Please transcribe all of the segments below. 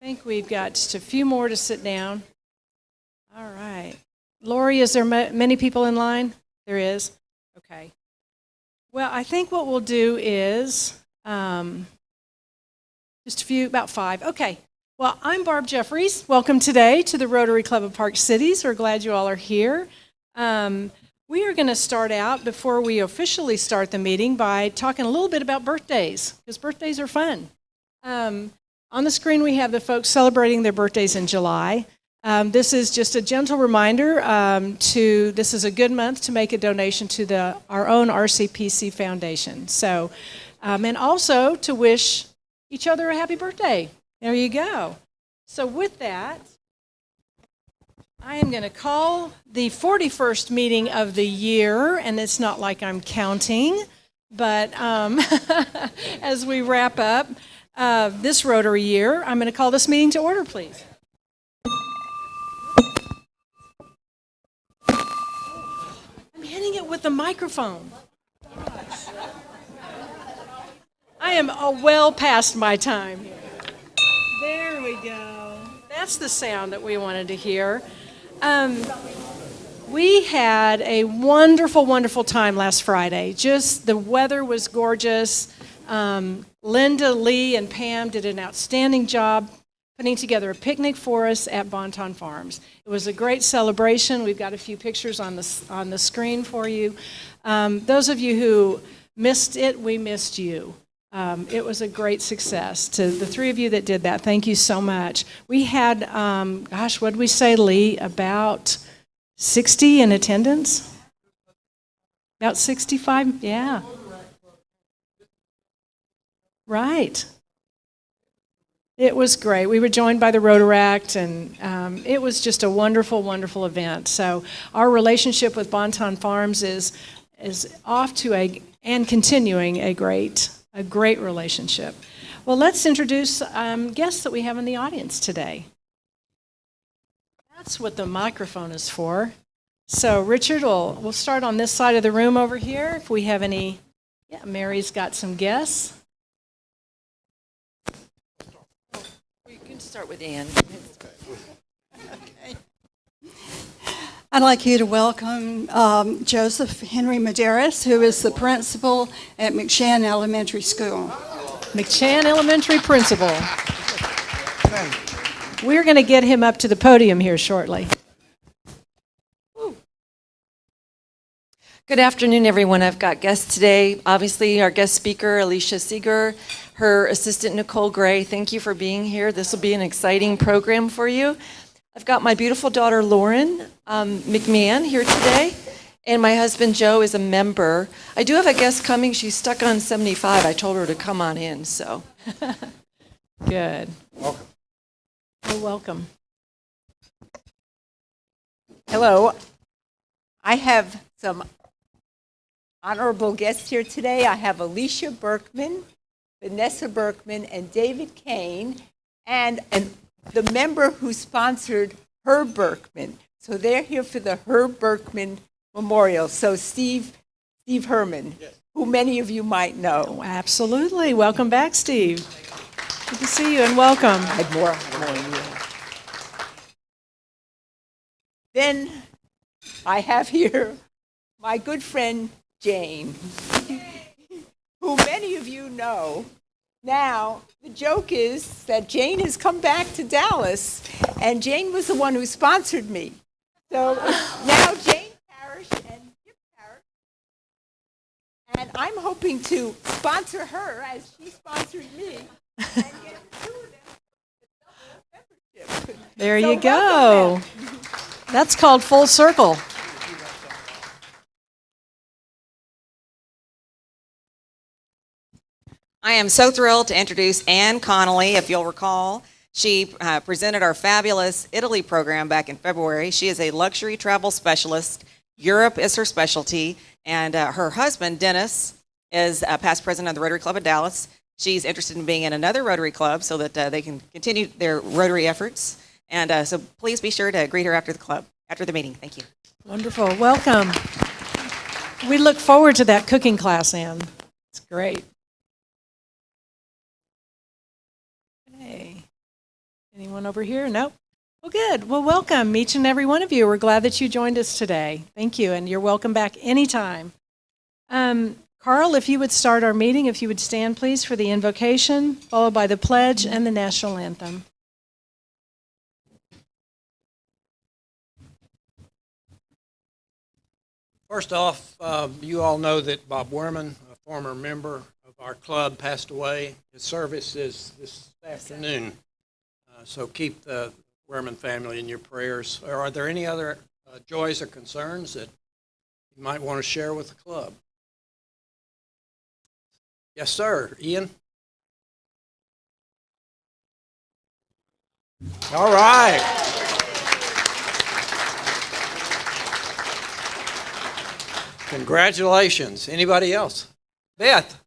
think we've got just a few more to sit down. All right. Lori, is there many people in line? There is? Okay. Well, I think what we'll do is just a few, about 5. Okay. Well, I'm Barb Jeffries. Welcome today to the Rotary Club of Park Cities. We're glad you all are here. We are going to start out, before we officially start the meeting, by talking a little bit about birthdays, because birthdays are fun. On the screen we have the folks celebrating their birthdays in July. This is just a gentle reminder this is a good month to make a donation to our own RCPC Foundation. So, and also to wish each other a happy birthday. There you go. So with that, I am going to call the 41st meeting of the year, and it's not like I'm counting, but as we wrap up this Rotary year, I'm going to call this meeting to order, please. I'm hitting it with the microphone. Gosh. I am well past my time here. There we go. That's the sound that we wanted to hear. We had a wonderful, wonderful time last Friday. Just the weather was gorgeous. Linda, Lee, and Pam did an outstanding job putting together a picnic for us at Bonton Farms. It was a great celebration. We've got a few pictures on the screen for you. Those of you who missed it, we missed you. It was a great success. To the 3 of you that did that, thank you so much. We had, gosh, what did we say, Lee? About 60 in attendance? About 65? Yeah. Right. It was great. We were joined by the Rotaract, and it was just a wonderful, wonderful event. So our relationship with Bonton Farms is off to and continuing a great relationship. Well, let's introduce guests that we have in the audience today. That's what the microphone is for. So, Richard, we'll start on this side of the room over here. If we have any, yeah, Mary's got some guests. You can start with Ann. Okay. I'd like you to welcome Joseph Henry Medaris, who is the principal at McSHAN Elementary School. McSHAN Elementary Principal. We're going to get him up to the podium here shortly. Good afternoon, everyone. I've got guests today. Obviously, our guest speaker, Alicia Sigur, her assistant, Nicole Gray. Thank you for being here. This will be an exciting program for you. I've got my beautiful daughter, Lauren McMahon, here today, and my husband, Joe, is a member. I do have a guest coming. She's stuck on 75. I told her to come on in, so. Good. Welcome. Well, welcome. Hello. I have some honorable guests here today. I have Alicia Burkman, Vanessa Burkman, and David Kane, and the member who sponsored Herb Burkman. So they're here for the Herb Burkman Memorial. So Steve Herman, yes, who many of you might know. Oh, absolutely. Welcome back, Steve. Good to see you and welcome. I had more. Then I have here my good friend Jane, who many of you know. Now, the joke is that Jane has come back to Dallas, and Jane was the one who sponsored me. So now Jane Parrish and Skip Parrish, and I'm hoping to sponsor her as she sponsored me, and get the 2 of them a double membership. There you go. That's called full circle. I am so thrilled to introduce Ann Connolly, if you'll recall. She presented our fabulous Italy program back in February. She is a luxury travel specialist. Europe is her specialty. And her husband, Dennis, is a past president of the Rotary Club of Dallas. She's interested in being in another Rotary Club so that they can continue their Rotary efforts. And so please be sure to greet her after the meeting. Thank you. Wonderful. Welcome. We look forward to that cooking class, Ann. It's great. Anyone over here? Nope. Well, good. Well, welcome, each and every one of you. We're glad that you joined us today. Thank you, and you're welcome back anytime. Carl, if you would start our meeting, if you would stand, please, for the invocation, followed by the pledge and the national anthem. First off, you all know that Bob Werman, a former member of our club, passed away. His service is this afternoon, so keep the Werman family in your prayers. Are there any other joys or concerns that you might want to share with the club? Yes, sir. Ian? All right. Congratulations. Anybody else? Beth?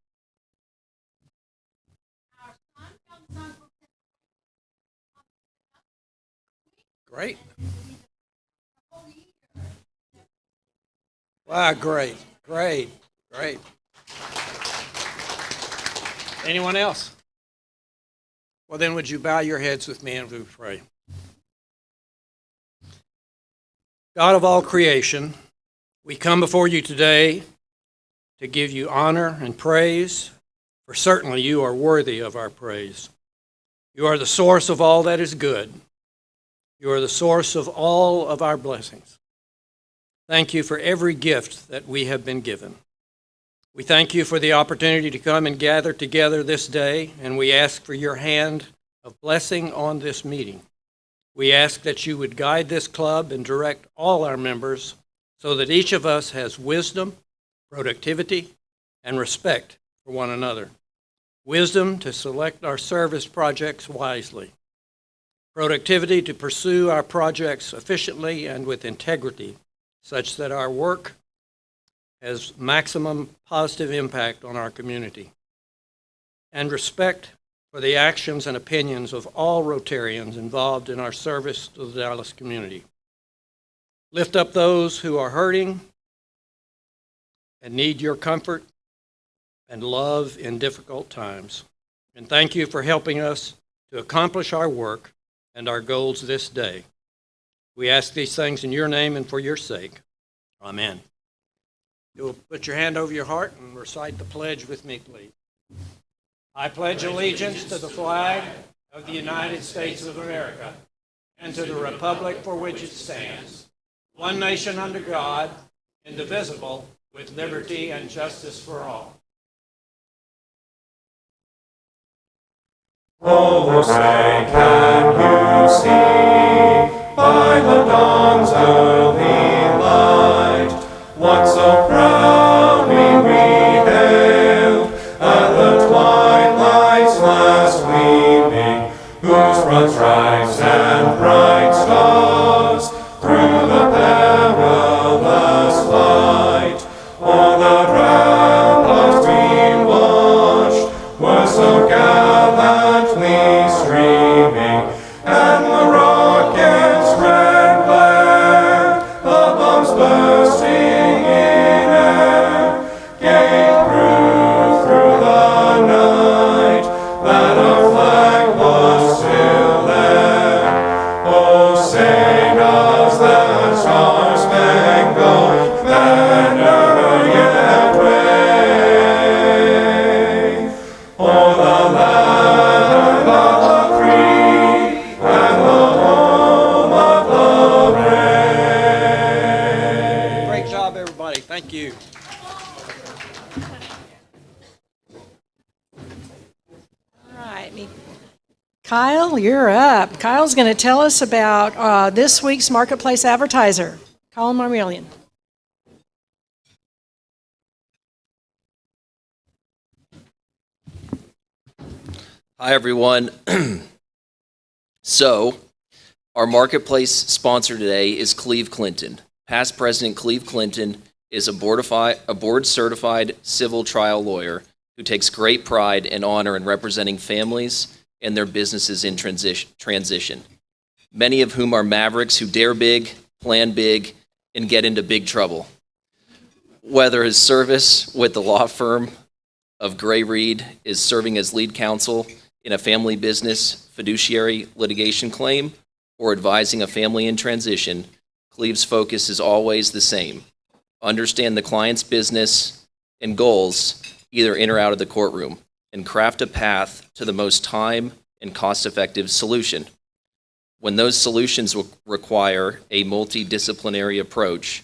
Great. Wow, great, great, great. Anyone else? Well, then would you bow your heads with me and we pray. God of all creation, we come before you today to give you honor and praise, for certainly you are worthy of our praise. You are the source of all that is good. You are the source of all of our blessings. Thank you for every gift that we have been given. We thank you for the opportunity to come and gather together this day, and we ask for your hand of blessing on this meeting. We ask that you would guide this club and direct all our members so that each of us has wisdom, productivity, and respect for one another. Wisdom to select our service projects wisely. Productivity to pursue our projects efficiently and with integrity, such that our work has maximum positive impact on our community. And respect for the actions and opinions of all Rotarians involved in our service to the Dallas community. Lift up those who are hurting and need your comfort and love in difficult times. And thank you for helping us to accomplish our work and our goals this day. We ask these things in your name and for your sake. Amen. You'll put your hand over your heart and recite the pledge with me, please. I pledge allegiance to the flag of the United States of America and to the republic for which it stands, one nation under God, indivisible, with liberty and justice for all. Oh, say, can you see by the dawn's early light what so proudly we hailed at the twilight's last gleaming, whose broad stripes and bright stars through the perilous fight o'er the ramparts green washed were so gallantly streaming, and the rockets' red glare, the bombs bursting in air, gave proof through the night that our flag was still there. Oh, say does that star-spangled banner yet wave o'er the land of the free and the home of the brave. Great job, everybody. Thank you. All right, Kyle, you're up. Kyle's going to tell us about this week's Marketplace Advertiser. Kyle Marmillion. Hi, everyone. So, our marketplace sponsor today is Cleve Clinton. Past President Cleve Clinton is a board-certified civil trial lawyer who takes great pride and honor in representing families and their businesses in transition, many of whom are mavericks who dare big, plan big, and get into big trouble. Whether his service with the law firm of Gray Reed is serving as lead counsel in a family business fiduciary litigation claim, or advising a family in transition, CLEVE's focus is always the same: understand the client's business and goals, either in or out of the courtroom, and craft a path to the most time and cost-effective solution. When those solutions require a multidisciplinary approach,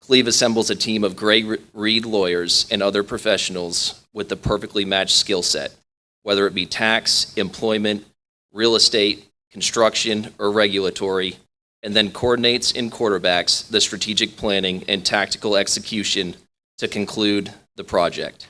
CLEVE assembles a team of grade-read lawyers and other professionals with the perfectly matched skill set, whether it be tax, employment, real estate, construction, or regulatory, and then coordinates and quarterbacks the strategic planning and tactical execution to conclude the project.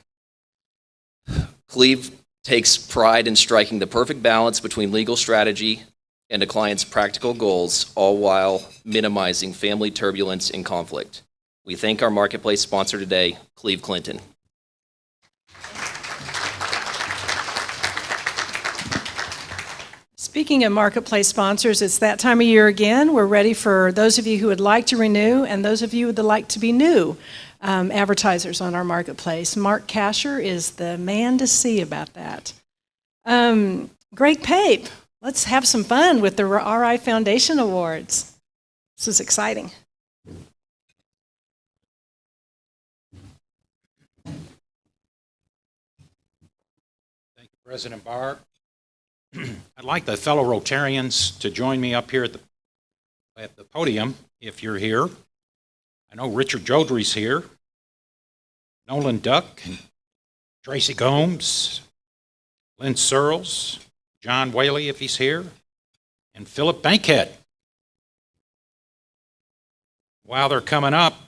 CLEVE takes pride in striking the perfect balance between legal strategy and a client's practical goals, all while minimizing family turbulence and conflict. We thank our marketplace sponsor today, CLEVE Clinton. Speaking of marketplace sponsors, it's that time of year again. We're ready for those of you who would like to renew and those of you who would like to be new advertisers on our marketplace. Mark Casher is the man to see about that. Greg Pape, let's have some fun with the RI Foundation Awards. This is exciting. Thank you, President BARB. I'd like the fellow Rotarians to join me up here at the podium if you're here. I know Richard Jodry's here, Nolan Duck, Tracy Gomes, Lynn Searles, John Whaley if he's here, and PHILLIP Bankhead. While they're coming up,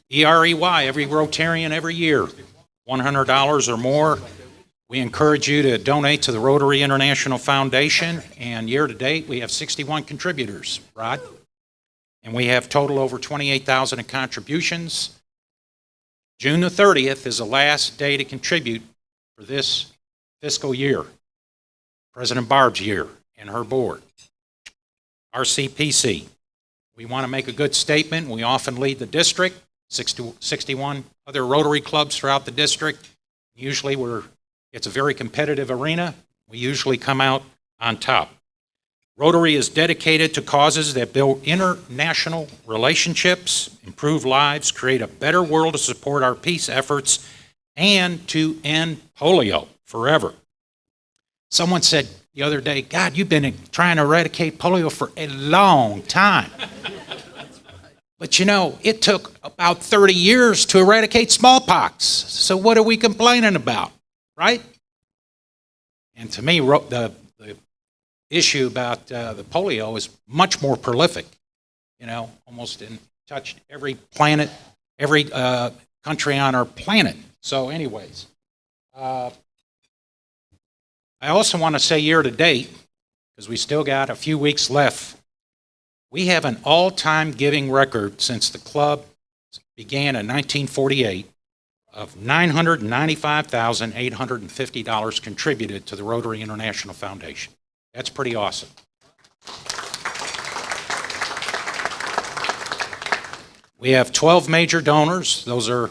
EREY, every Rotarian every year, $100 or more. We encourage you to donate to the Rotary International Foundation, and year to date we have 61 contributors, Rod. And we have total over 28,000 in contributions. June the 30th is the last day to contribute for this fiscal year, President BARB's year and her board. RCPC, we want to make a good statement. We often lead the district, 61 other Rotary clubs throughout the district. Usually it's a very competitive arena. We usually come out on top. Rotary is dedicated to causes that build international relationships, improve lives, create a better world to support our peace efforts, and to end polio forever. Someone said the other day, God, you've been trying to eradicate polio for a long time. But you know, it took about 30 years to eradicate smallpox. So what are we complaining about, right? And to me, the issue about the polio is much more prolific. You know, almost touched every planet, every country on our planet. So anyways, I also want to say year to date, because we still got a few weeks left, we have an all-time giving record since the club began in 1948 of $995,850 contributed to the Rotary International Foundation. That's pretty awesome. We have 12 major donors. Those are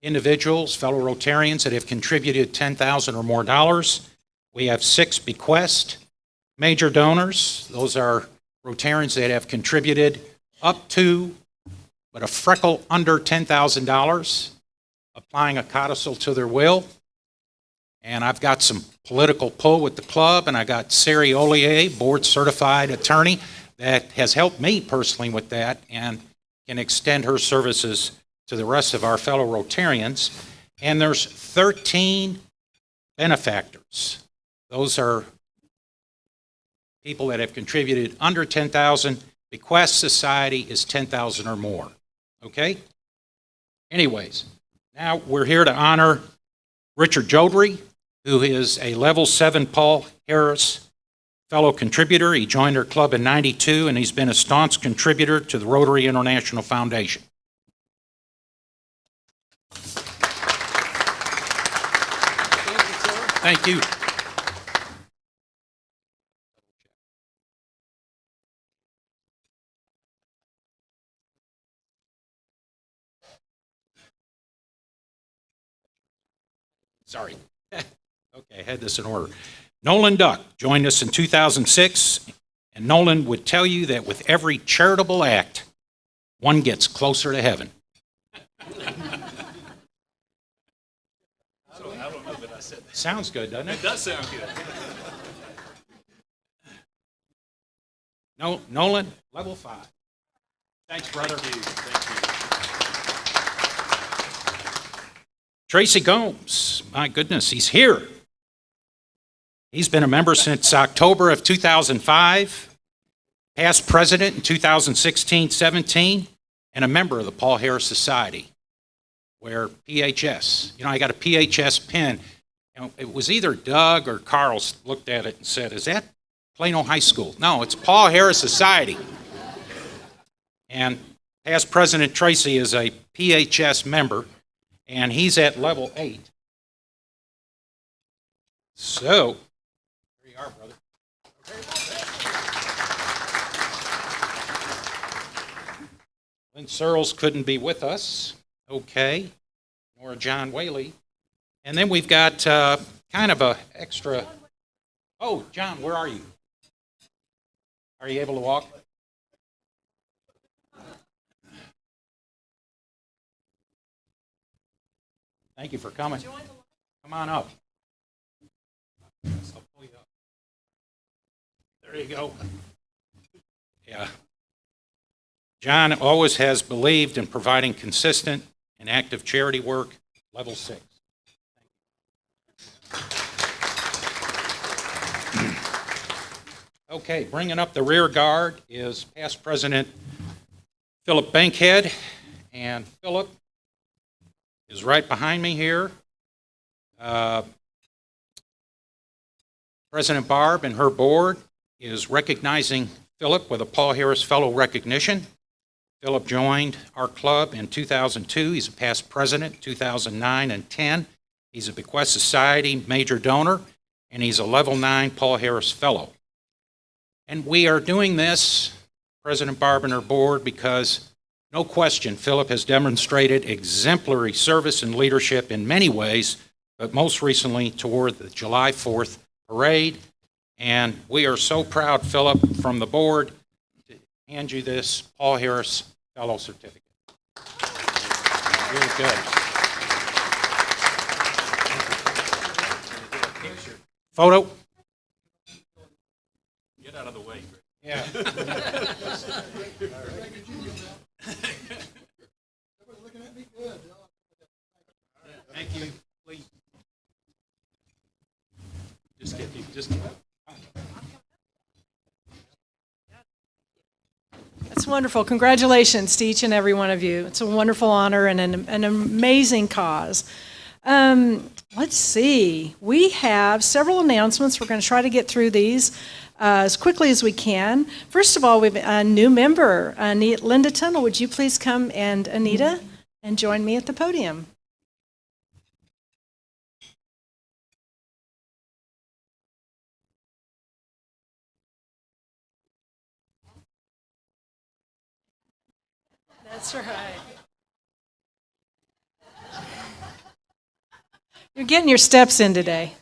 individuals, fellow Rotarians that have contributed $10,000 or more dollars. We have 6 bequest major donors. Those are Rotarians that have contributed up to, but a freckle under $10,000, applying a codicil to their will. And I've got some political pull with the club, and I got Sari Ollier, board certified attorney, that has helped me personally with that and can extend her services to the rest of our fellow Rotarians. And there's 13 benefactors. Those are people that have contributed under $10,000. Bequest Society is $10,000 or more. Okay? Anyways, now we're here to honor Richard Jodry, who is a Level 7 Paul Harris fellow contributor. He joined our club in '92, and he's been a staunch contributor to the Rotary International Foundation. Thank you. Sorry. Okay, I had this in order. Nolan Duck joined us in 2006, and Nolan would tell you that with every charitable act, one gets closer to heaven. Sounds good, doesn't it? It does sound good. No, Nolan, level 5. Thanks, brother. Thank you. Tracy Gomes, my goodness, he's here. He's been a member since October of 2005, past president in 2016-17, and a member of the Paul Harris Society, where PHS, I got a PHS pin. It was either Doug or KARL looked at it and said, is that Plano High School? No, it's Paul Harris Society. And past President Tracy is a PHS member, and he's at level 8. So, there you are, brother. Lynn Searles couldn't be with us. Okay. Nor John Whaley. And then we've got kind of a extra. Oh, John, where are you? Are you able to walk? Thank you for coming. Come on up. I'll pull you up. There you go. Yeah. John always has believed in providing consistent and active charity work, level 6. Okay, bringing up the rear guard is past President PHILLIP Bankhead, and PHILLIP is right behind me here. President BARB and her board is recognizing PHILLIP with a Paul Harris Fellow recognition. PHILLIP joined our club in 2002. He's a past president, 2009 and 10. He's a Bequest Society major donor, and he's a level 9 Paul Harris Fellow. And we are doing this, President BARB and her board, because no question PHILLIP has demonstrated exemplary service and leadership in many ways, but most recently toward the July 4th parade. And we are so proud, PHILLIP, from the board, to hand you this Paul Harris Fellow Certificate. Really good. Photo? Get out of the way, Greg. Yeah. Thank you. Please. Just get. That's wonderful. Congratulations to each and every one of you. It's a wonderful honor and an amazing cause. Let's see. We have several announcements. We're going to try to get through these as quickly as we can. First of all, we have a new member, Linda Tunnell. Would you please come, and Anita, and join me at the podium? That's right. You're getting your steps in today.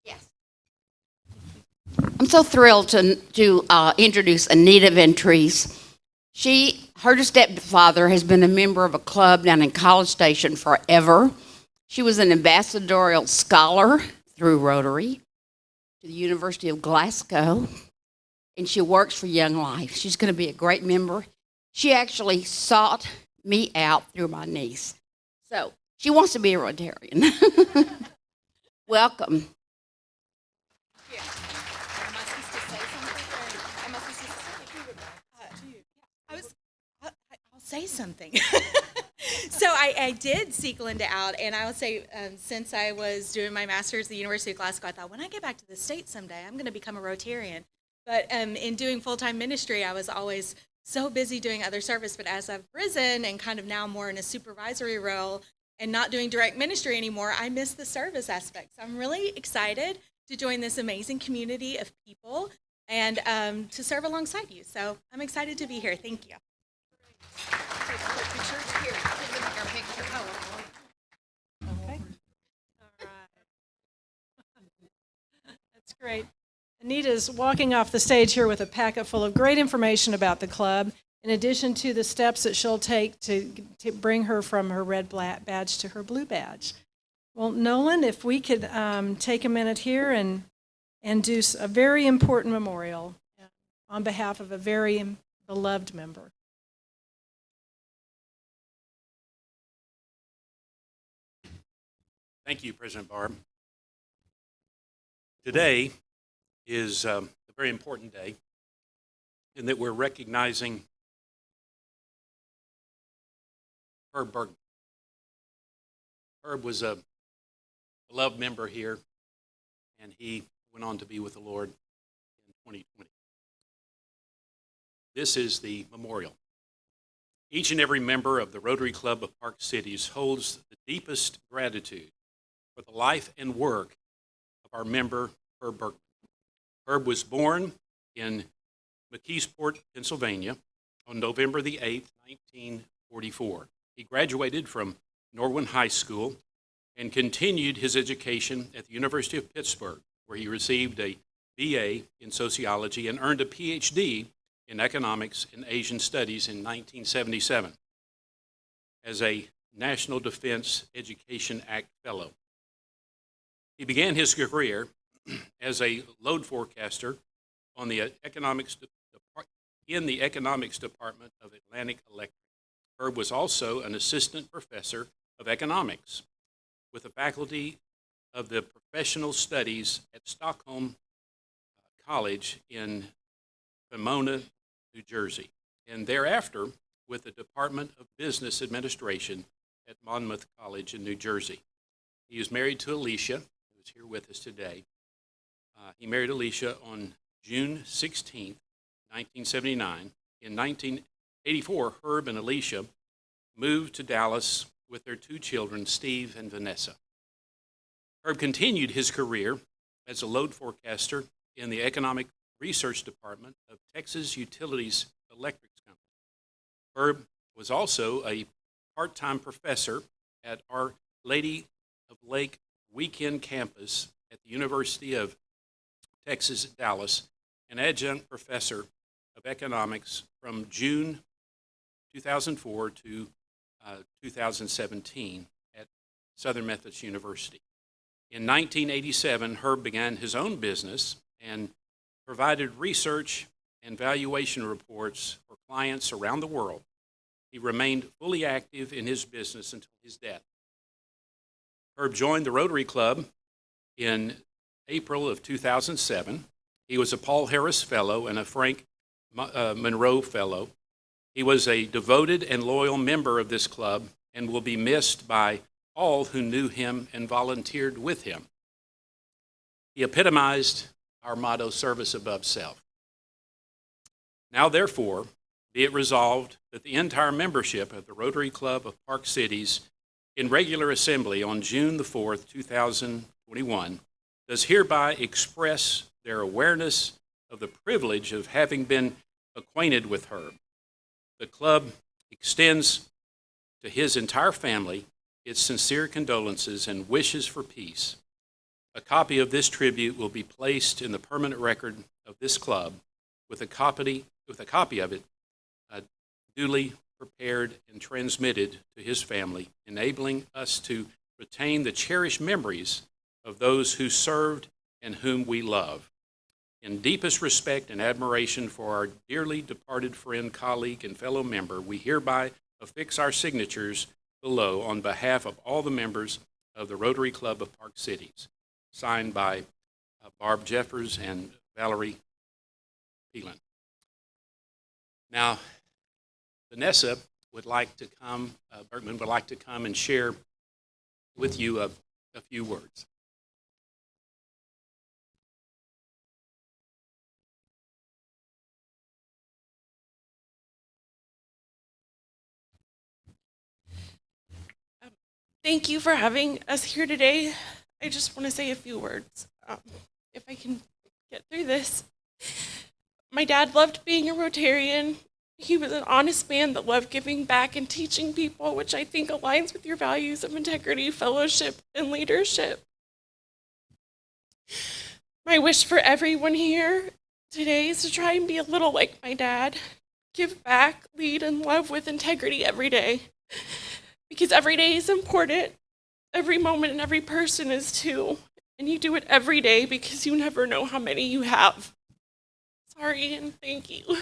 Yes. I'm so thrilled to introduce Anita VANTREESE. Her stepfather has been a member of a club down in College Station forever. She was an ambassadorial scholar through Rotary to the University of Glasgow, and she works for Young Life. She's going to be a great member. She actually sought me out through my niece. So she wants to be a Rotarian. Welcome. I'll say something. So I did seek Linda out, and I will say, since I was doing my master's at the University of Glasgow, I thought, when I get back to the States someday, I'm going to become a Rotarian. But in doing full-time ministry, I was always so busy doing other service. But as I've risen and kind of now more in a supervisory role and not doing direct ministry anymore, I miss the service aspect. So I'm really excited to join this amazing community of people and to serve alongside you. So I'm excited to be here. Thank you. Pictures here. Here's our picture. Okay. All right. That's great. Anita's walking off the stage here with a packet full of great information about the club, in addition to the steps that she'll take to bring her from her red badge to her blue badge. Well, Nolan, if we could take a minute here and do a very important memorial on behalf of a very beloved member. Thank you, President Barb. Today is a very important day in that we're recognizing Herb Bergman. Herb was a beloved member here, and he went on to be with the Lord in 2020. This is the memorial. Each and every member of the Rotary Club of Park Cities holds the deepest gratitude for the life and work of our member, Herb Bergman. Herb was born in McKeesport, Pennsylvania on November the 8th, 1944. He graduated from Norwin High School and continued his education at the University of Pittsburgh, where he received a BA in sociology and earned a PhD in economics and Asian studies in 1977 as a National Defense Education Act Fellow. He began his career as a load forecaster on the in the economics department of Atlantic Electric. Herb was also an assistant professor of economics with the faculty of the professional studies at Stockholm College in Pomona, New Jersey, and thereafter with the Department of Business Administration at Monmouth College in New Jersey. He is married to Alicia, who is here with us today. He married Alicia on June 16, 1979. In 1984, Herb and Alicia moved to Dallas with their two children, Steve and Vanessa. Herb continued his career as a load forecaster in the Economic Research Department of Texas Utilities Electric Company. Herb was also a part-time professor at Our Lady of Lake Weekend Campus at the University of Texas at Dallas, an adjunct professor of economics from June 2004 to 2017 at Southern Methodist University. In 1987, Herb began his own business and provided research and valuation reports for clients around the world. He remained fully active in his business until his death. Herb joined the Rotary Club in April of 2007. He was a Paul Harris Fellow and a Frank Monroe Fellow. He was a devoted and loyal member of this club and will be missed by all who knew him and volunteered with him. He epitomized our motto, service above self. Now, therefore, be it resolved that the entire membership of the Rotary Club of Park Cities in regular assembly on June the 4th, 2021, does hereby express their awareness of the privilege of having been acquainted with Herb. The club extends to his entire family its sincere condolences and wishes for peace. A copy of this tribute will be placed in the permanent record of this club with a copy of it duly prepared and transmitted to his family, enabling us to retain the cherished memories of those who served and whom we love. In deepest respect and admiration for our dearly departed friend, colleague, and fellow member, we hereby affix our signatures below on behalf of all the members of the Rotary Club of Park Cities, signed by Barb Jeffers and Valerie Phelan. Now, Vanessa would like to come, Bergman would like to come and share with you a few words. Thank you for having us here today. I just want to say a few words, if I can get through this. My dad loved being a Rotarian. He was an honest man that loved giving back and teaching people, which I think aligns with your values of integrity, fellowship, and leadership. My wish for everyone here today is to try and be a little like my dad. Give back, lead, and love with integrity every day. Because every day is important. Every moment and every person is too. And you do it every day because you never know how many you have. Sorry and thank you.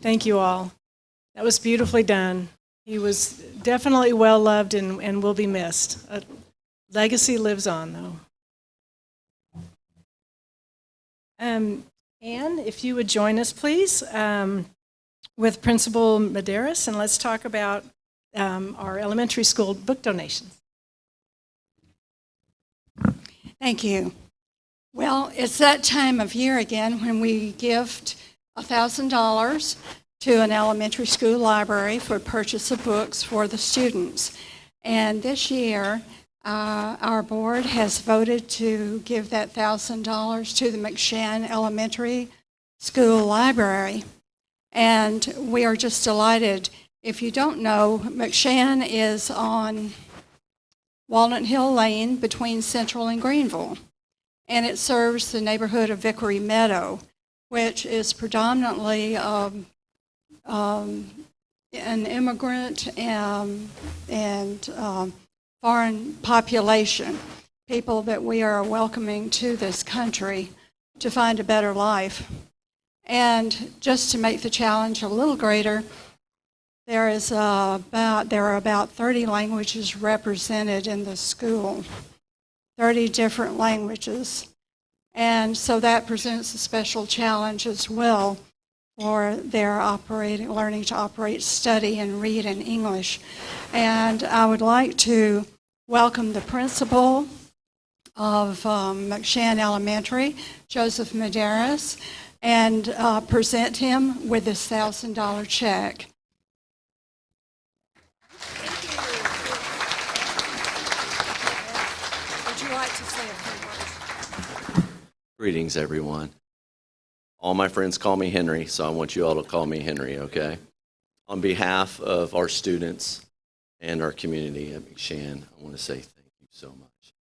Thank you all. That was beautifully done. He was definitely well loved and will be missed. A legacy lives on, though. Anne, if you would join us, please, with Principal Medaris, and let's talk about our elementary school book donations. Thank you. Well, it's that time of year again when we gift $1,000 to an elementary school library for purchase of books for the students. And this year, our board has voted to give that $1,000 to the McSHAN Elementary School Library. And we are just delighted. If you don't know, McSHAN is on Walnut Hill Lane between Central and Greenville. And it serves the neighborhood of Vickery Meadow, which is predominantly an immigrant and foreign population, people that we are welcoming to this country to find a better life. And just to make the challenge a little greater, there are about 30 languages represented in the school, 30 different languages. And so that presents a special challenge as well for their learning to operate, study, and read in English. And I would like to welcome the principal of McSHAN Elementary, Joseph Medaris, and present him with this $1,000 check. Would you like to say a few words? Greetings, everyone. All my friends call me Henry, so I want you all to call me Henry, okay? On behalf of our students and our community at McSHAN, I want to say thank you so much.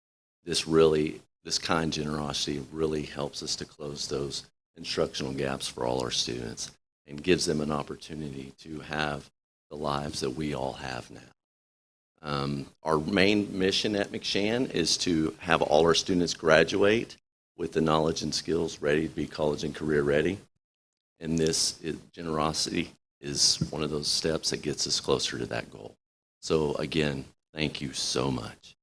This kind generosity really helps us to close those instructional gaps for all our students and gives them an opportunity to have the lives that we all have now. Our main mission at McSHAN is to have all our students graduate with the knowledge and skills ready to be college and career ready. And generosity is one of those steps that gets us closer to that goal. So again, thank you so much.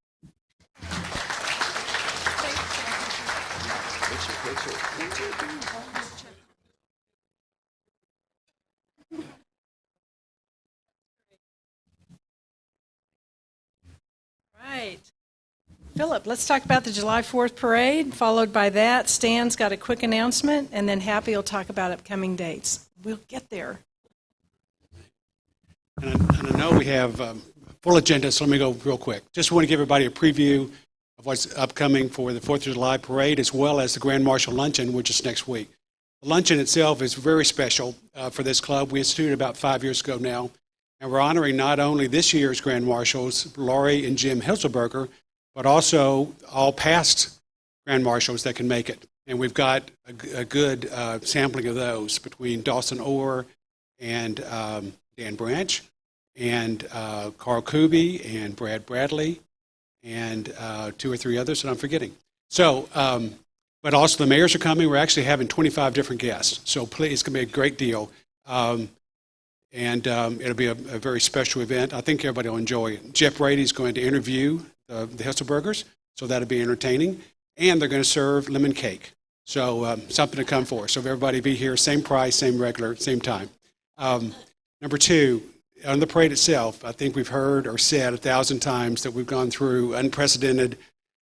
Right. Philip, let's talk about the July 4th parade. Followed by that, Stan's got a quick announcement, and then Happy will talk about upcoming dates. We'll get there. And I know we have full agenda, so let me go real quick. Just want to give everybody a preview of what's upcoming for the 4th of July parade, as well as the Grand Marshal Luncheon, which is next week. The luncheon itself is very special for this club. We instituted about 5 years ago now, and we're honoring not only this year's Grand Marshals, Laurie and Jim Hilselberger, but also all past Grand Marshals that can make it. And we've got a good sampling of those between Dawson Orr and Dan Branch, and Carl Kuby, and Brad Bradley, and 2 or 3 others that I'm forgetting. So, but also the mayors are coming. We're actually having 25 different guests. So please, it's going to be a great deal. And it'll be a very special event. I think everybody will enjoy it. Jeff Brady is going to interview the Hilselbergers, so that'll be entertaining. And they're going to serve lemon cake. So something to come for. So if everybody be here, same price, same regular, same time. Number 2, on the parade itself, I think we've heard or said 1,000 times that we've gone through unprecedented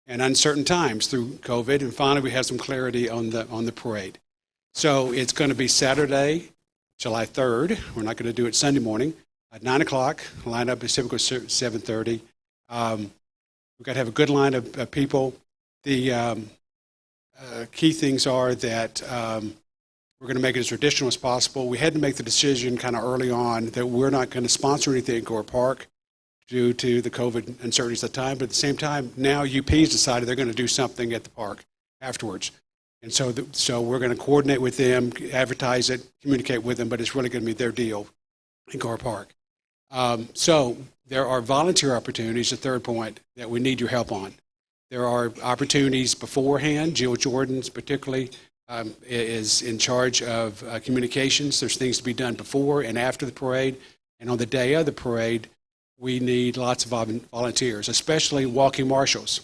and uncertain times through COVID, and finally we have some clarity on the parade. So it's going to be Saturday, July 3rd. We're not going to do it Sunday morning at 9 o'clock. Line up is typically 7:30. We've got to have a good line of people. The key things are that we're going to make it as traditional as possible. We had to make the decision kind of early on that we're not going to sponsor anything at Gore Park due to the COVID uncertainties at the time. But at the same time, now UP's decided they're going to do something at the park afterwards. And so we're going to coordinate with them, advertise it, communicate with them, but it's really going to be their deal in Gore Park. So there are volunteer opportunities, the third point, that we need your help on. There are opportunities beforehand. Jill Jordan's particularly is in charge of communications. There's things to be done before and after the parade. And on the day of the parade, we need lots of volunteers, especially walking marshals.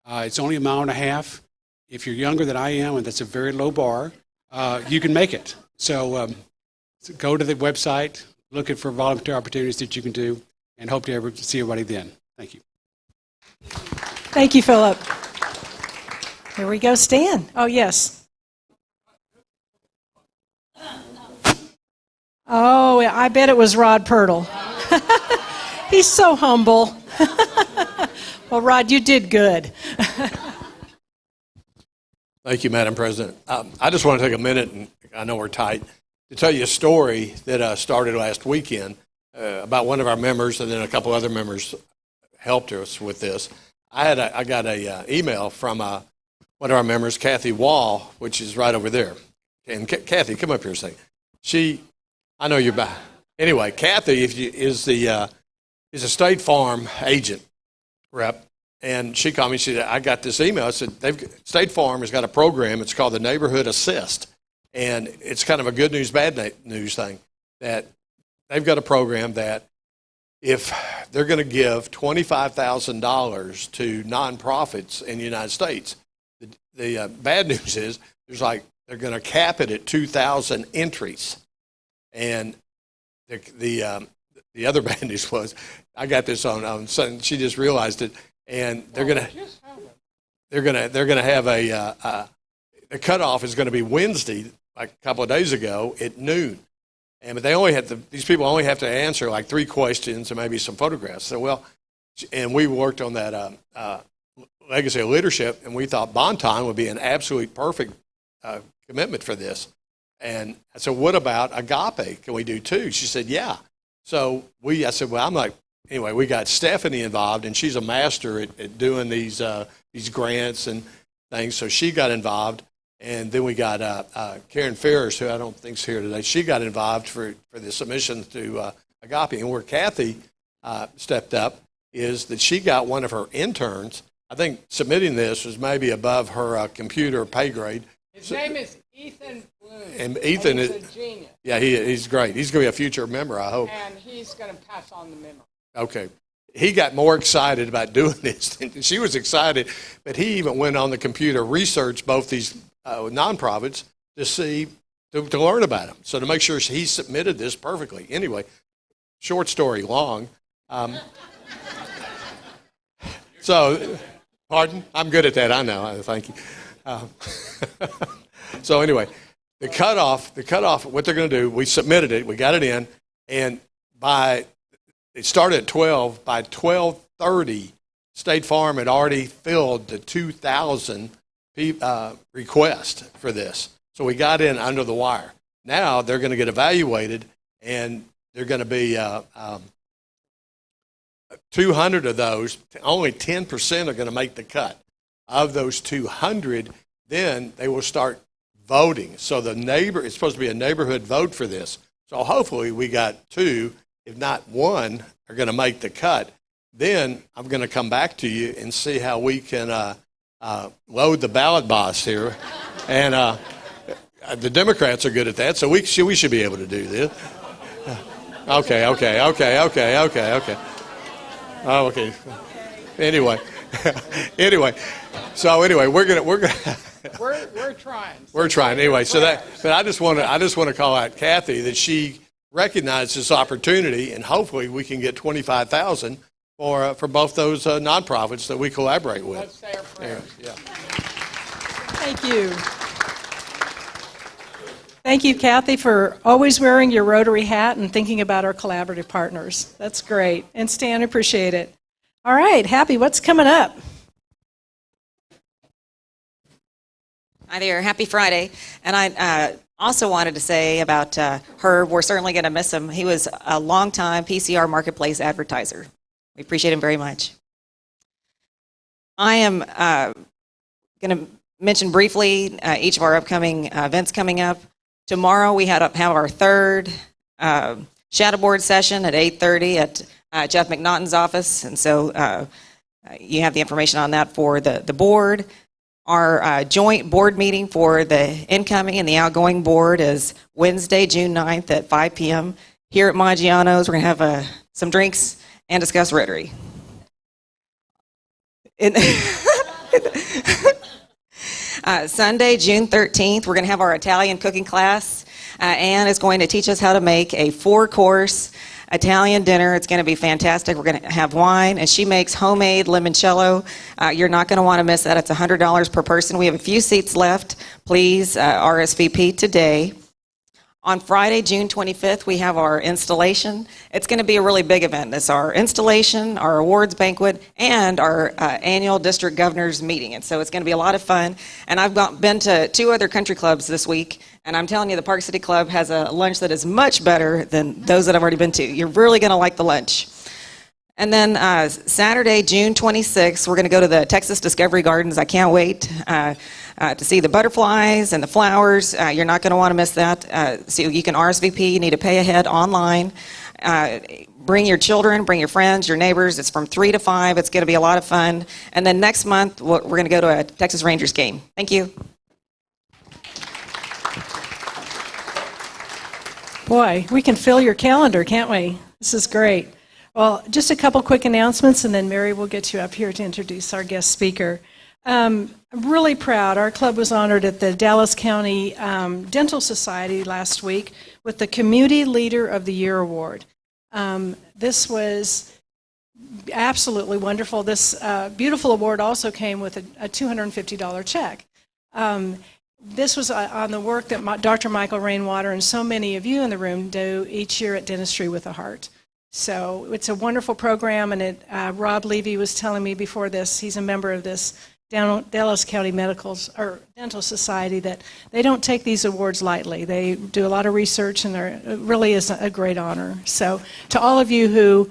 It's only a mile and a half. If you're younger than I am, and that's a very low bar, you can make it. So go to the website, look for volunteer opportunities that you can do, and hope to see everybody then. Thank you. Thank you, Philip. Here we go, Stan. Oh, yes. Oh, I bet it was Rod Pirtle. He's so humble. Well, Rod, you did good. Thank you, Madam President. I just want to take a minute, and I know we're tight, to tell you a story that started last weekend about one of our members, and then a couple other members helped us with this. I got a email from one of our members, Kathy Wall, which is right over there. And Kathy, come up here a second. I know you're back. Anyway, Kathy is a State Farm agent rep, and she called me. She said, "I got this email." I said, "State Farm has got a program. It's called the Neighborhood Assist, and it's kind of a good news, bad news thing. That they've got a program that if they're going to give $25,000 to nonprofits in the United States, the bad news is they're going to cap it at 2,000 entries." And the other bad news was, I got this on Sunday. She just realized it, and they're gonna have the cutoff is going to be Wednesday, like a couple of days ago at noon, but these people only have to answer like 3 questions and maybe some photographs. So and we worked on that legacy of leadership, and we thought Bonton would be an absolute perfect commitment for this. And I said, "What about Agape? Can we do 2?" She said, "Yeah." So I said, "Well, anyway, we got Stephanie involved, and she's a master at doing these grants and things." So she got involved, and then we got Karen Ferris, who I don't think's here today. She got involved for the submission to Agape. And where Kathy stepped up is that she got one of her interns. I think submitting this was maybe above her computer pay grade. His name is Ethan Bloom. And Ethan is a genius. Yeah, he's great. He's going to be a future member, I hope. And he's going to pass on the memo. Okay. He got more excited about doing this than she was excited, but he even went on the computer, researched both these nonprofits to learn about them. So to make sure he submitted this perfectly. Anyway, short story long. So, pardon? I'm good at that. I know. Thank you. So anyway, the cutoff, what they're going to do, we submitted it, we got it in, and it started at 12. By 12:30, State Farm had already filled the 2,000 request for this. So we got in under the wire. Now they're going to get evaluated, and they're going to be 200 of those. Only 10% are going to make the cut. Of those 200, then they will start voting. So it's supposed to be a neighborhood vote for this. So hopefully we got 2, if not 1, are going to make the cut. Then I'm going to come back to you and see how we can load the ballot box here. And the Democrats are good at that, so we should be able to do this. Okay. Oh, okay. Anyway. We're trying. We're trying anyway. But I just want to call out Kathy that she recognized this opportunity, and hopefully we can get 25,000 for both those nonprofits that we collaborate with. Let's say our prayers. Yeah. Thank you. Thank you, Kathy, for always wearing your Rotary hat and thinking about our collaborative partners. That's great. And Stan, appreciate it. All right, Happy, what's coming up? Hi there. Happy Friday. And I also wanted to say about Herb, we're certainly going to miss him. He was a longtime PCR marketplace advertiser. We appreciate him very much. I am going to mention briefly each of our upcoming events coming up. Tomorrow we have our third shadow board session at 8:30 at Jeff McNaughton's office. And so you have the information on that for the board. Our joint board meeting for the incoming and the outgoing board is Wednesday, June 9th at 5 p.m. here at Maggiano's. We're going to have some drinks and discuss Rotary. Sunday, June 13th, we're going to have our Italian cooking class. Anne is going to teach us how to make a 4-course Italian dinner. It's going to be fantastic. We're going to have wine, and she makes homemade limoncello. You're not going to want to miss that. It's $100 per person. We have a few seats left. Please RSVP today. On Friday, June 25th, we have our installation. It's going to be a really big event. It's our installation, our awards banquet, and our annual district governors meeting. And so it's going to be a lot of fun. And I've been to 2 other country clubs this week, and I'm telling you, the Park City Club has a lunch that is much better than those that I've already been to. You're really going to like the lunch. And then Saturday, June 26th, we're going to go to the Texas Discovery Gardens. I can't wait to see the butterflies and the flowers. You're not going to want to miss that. So you can RSVP. You need to pay ahead online. Bring your children, bring your friends, your neighbors. It's from 3 to 5. It's going to be a lot of fun. And then next month, we're going to go to a Texas Rangers game. Thank you. Boy, we can fill your calendar, can't we? This is great. Well, just a couple quick announcements, and then Mary will get you up here to introduce our guest speaker. I'm really proud. Our club was honored at the Dallas County Dental Society last week with the Community Leader of the Year Award. This was absolutely wonderful. This beautiful award also came with a $250 check. This was on the work that Dr. Michael Rainwater and so many of you in the room do each year at Dentistry with a Heart. So it's a wonderful program, and Rob Levy was telling me before this, he's a member of this Dallas County Dental Society, that they don't take these awards lightly. They do a lot of research, and it really is a great honor. So to all of you who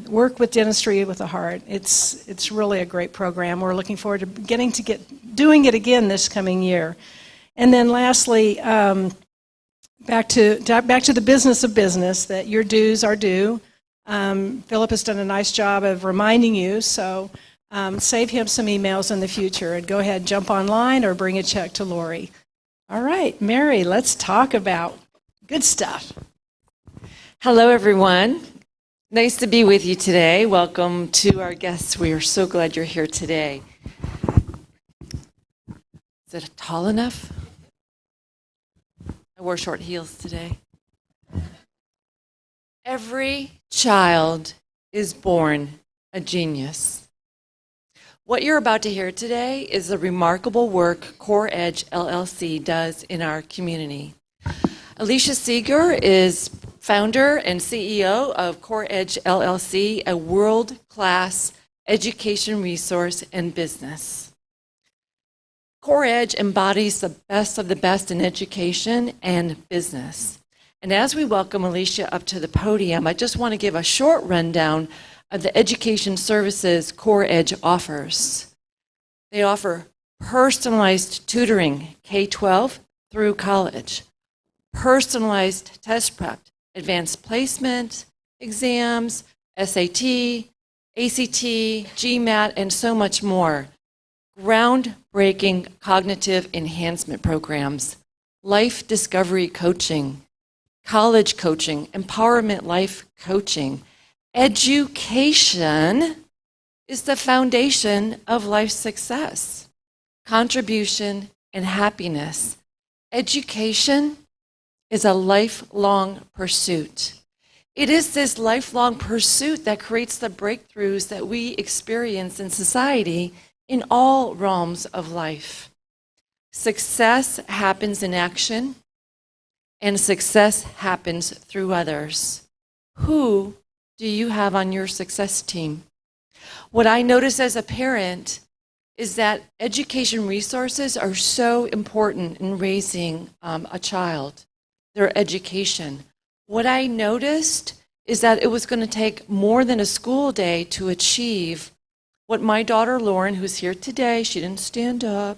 work with Dentistry with a Heart, it's really a great program. We're looking forward to doing it again this coming year. And then lastly, back to the business of business, that your dues are due. Philip has done a nice job of reminding you, so save him some emails in the future, and go ahead, jump online or bring a check to Lori. All right, Mary, let's talk about good stuff. Hello, everyone. Nice to be with you today. Welcome to our guests. We are so glad you're here today. Is it tall enough? I wore short heels today. Every child is born a genius. What you're about to hear today is the remarkable work Core Edge LLC does in our community. Alicia Sigur is founder and CEO of Core Edge LLC, a world-class education resource and business. Core Edge embodies the best of the best in education and business. And as we welcome Alicia up to the podium, I just want to give a short rundown of the education services Core Edge offers. They offer personalized tutoring, K-12 through college, personalized test prep, advanced placement, exams, SAT, ACT, GMAT, and so much more. Groundbreaking cognitive enhancement programs, life discovery coaching, college coaching, empowerment life coaching. Education is the foundation of life success, contribution, and happiness. Education is a lifelong pursuit. It is this lifelong pursuit that creates the breakthroughs that we experience in society in all realms of life. Success happens in action, and success happens through others. Who do you have on your success team? What I notice as a parent is that education resources are so important in raising a child, their education. What I noticed is that it was going to take more than a school day to achieve what my daughter Lauren, who's here today, she didn't stand up,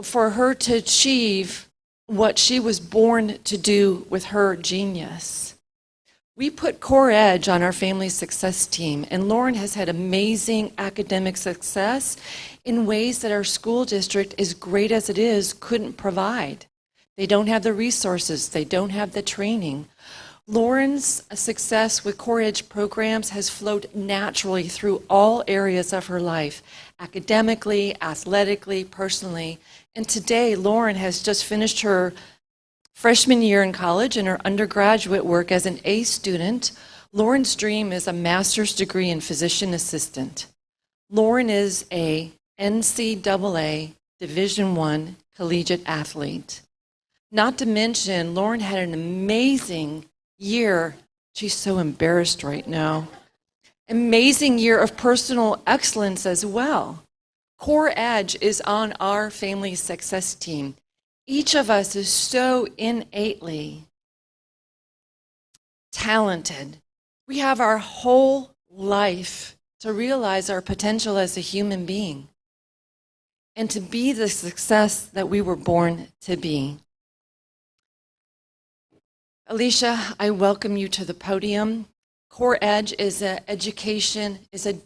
for her to achieve what she was born to do with her genius. We put Core Edge on our family success team, and Lauren has had amazing academic success in ways that our school district, as great as it is, couldn't provide. They don't have the resources, they don't have the training. Lauren's success with Core Edge programs has flowed naturally through all areas of her life, academically, athletically, personally. And today, Lauren has just finished her freshman year in college and her undergraduate work as an A student. Lauren's dream is a master's degree in physician assistant. Lauren is a NCAA Division I collegiate athlete. Not to mention, Lauren had an amazing year. She's so embarrassed right now. Amazing year of personal excellence as well. Core Edge is on our family success team. Each of us is so innately talented. We have our whole life to realize our potential as a human being and to be the success that we were born to be. Alicia, I welcome you to the podium. Core Edge is a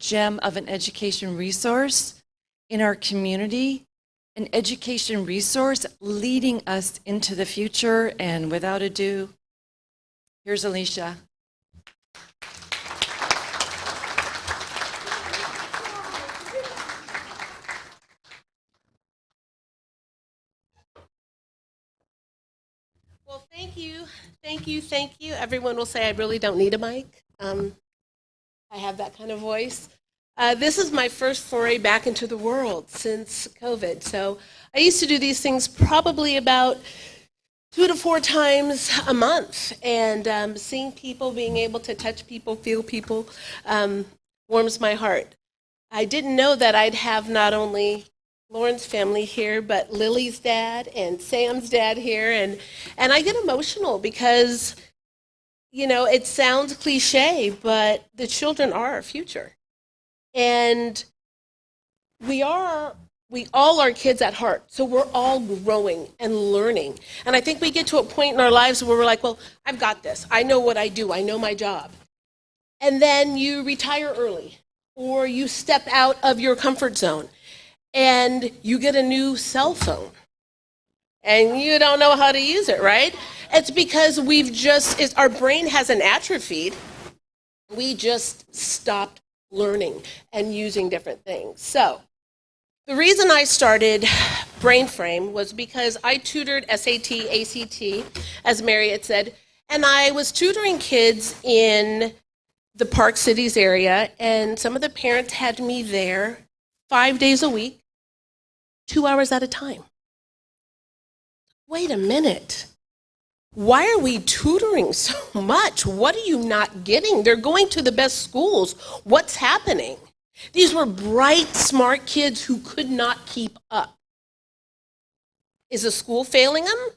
gem of an education resource in our community, an education resource leading us into the future. And without ado, here's Alicia. Well, thank you. Everyone will say I really don't need a mic. I have that kind of voice. This is my first foray back into the world since COVID. So I used to do these things probably about 2 to 4 times a month. And seeing people, being able to touch people, feel people, warms my heart. I didn't know that I'd have not only Lauren's family here, but Lily's dad and Sam's dad here. And I get emotional because, you know, it sounds cliche, but the children are our future. And we all are kids at heart, so we're all growing and learning. And I think we get to a point in our lives where we're like, well, I've got this. I know what I do. I know my job. And then you retire early, or you step out of your comfort zone, and you get a new cell phone, and you don't know how to use it, right? It's because our brain hasn't atrophied. We just stopped learning and using different things. So the reason I started Brainframe was because I tutored SAT, ACT, as Mary had said, and I was tutoring kids in the Park Cities area, and some of the parents had me there 5 days a week, 2 hours at a time. Wait a minute. Why are we tutoring so much? What are you not getting? They're going to the best schools. What's happening? These were bright, smart kids who could not keep up. Is the school failing them?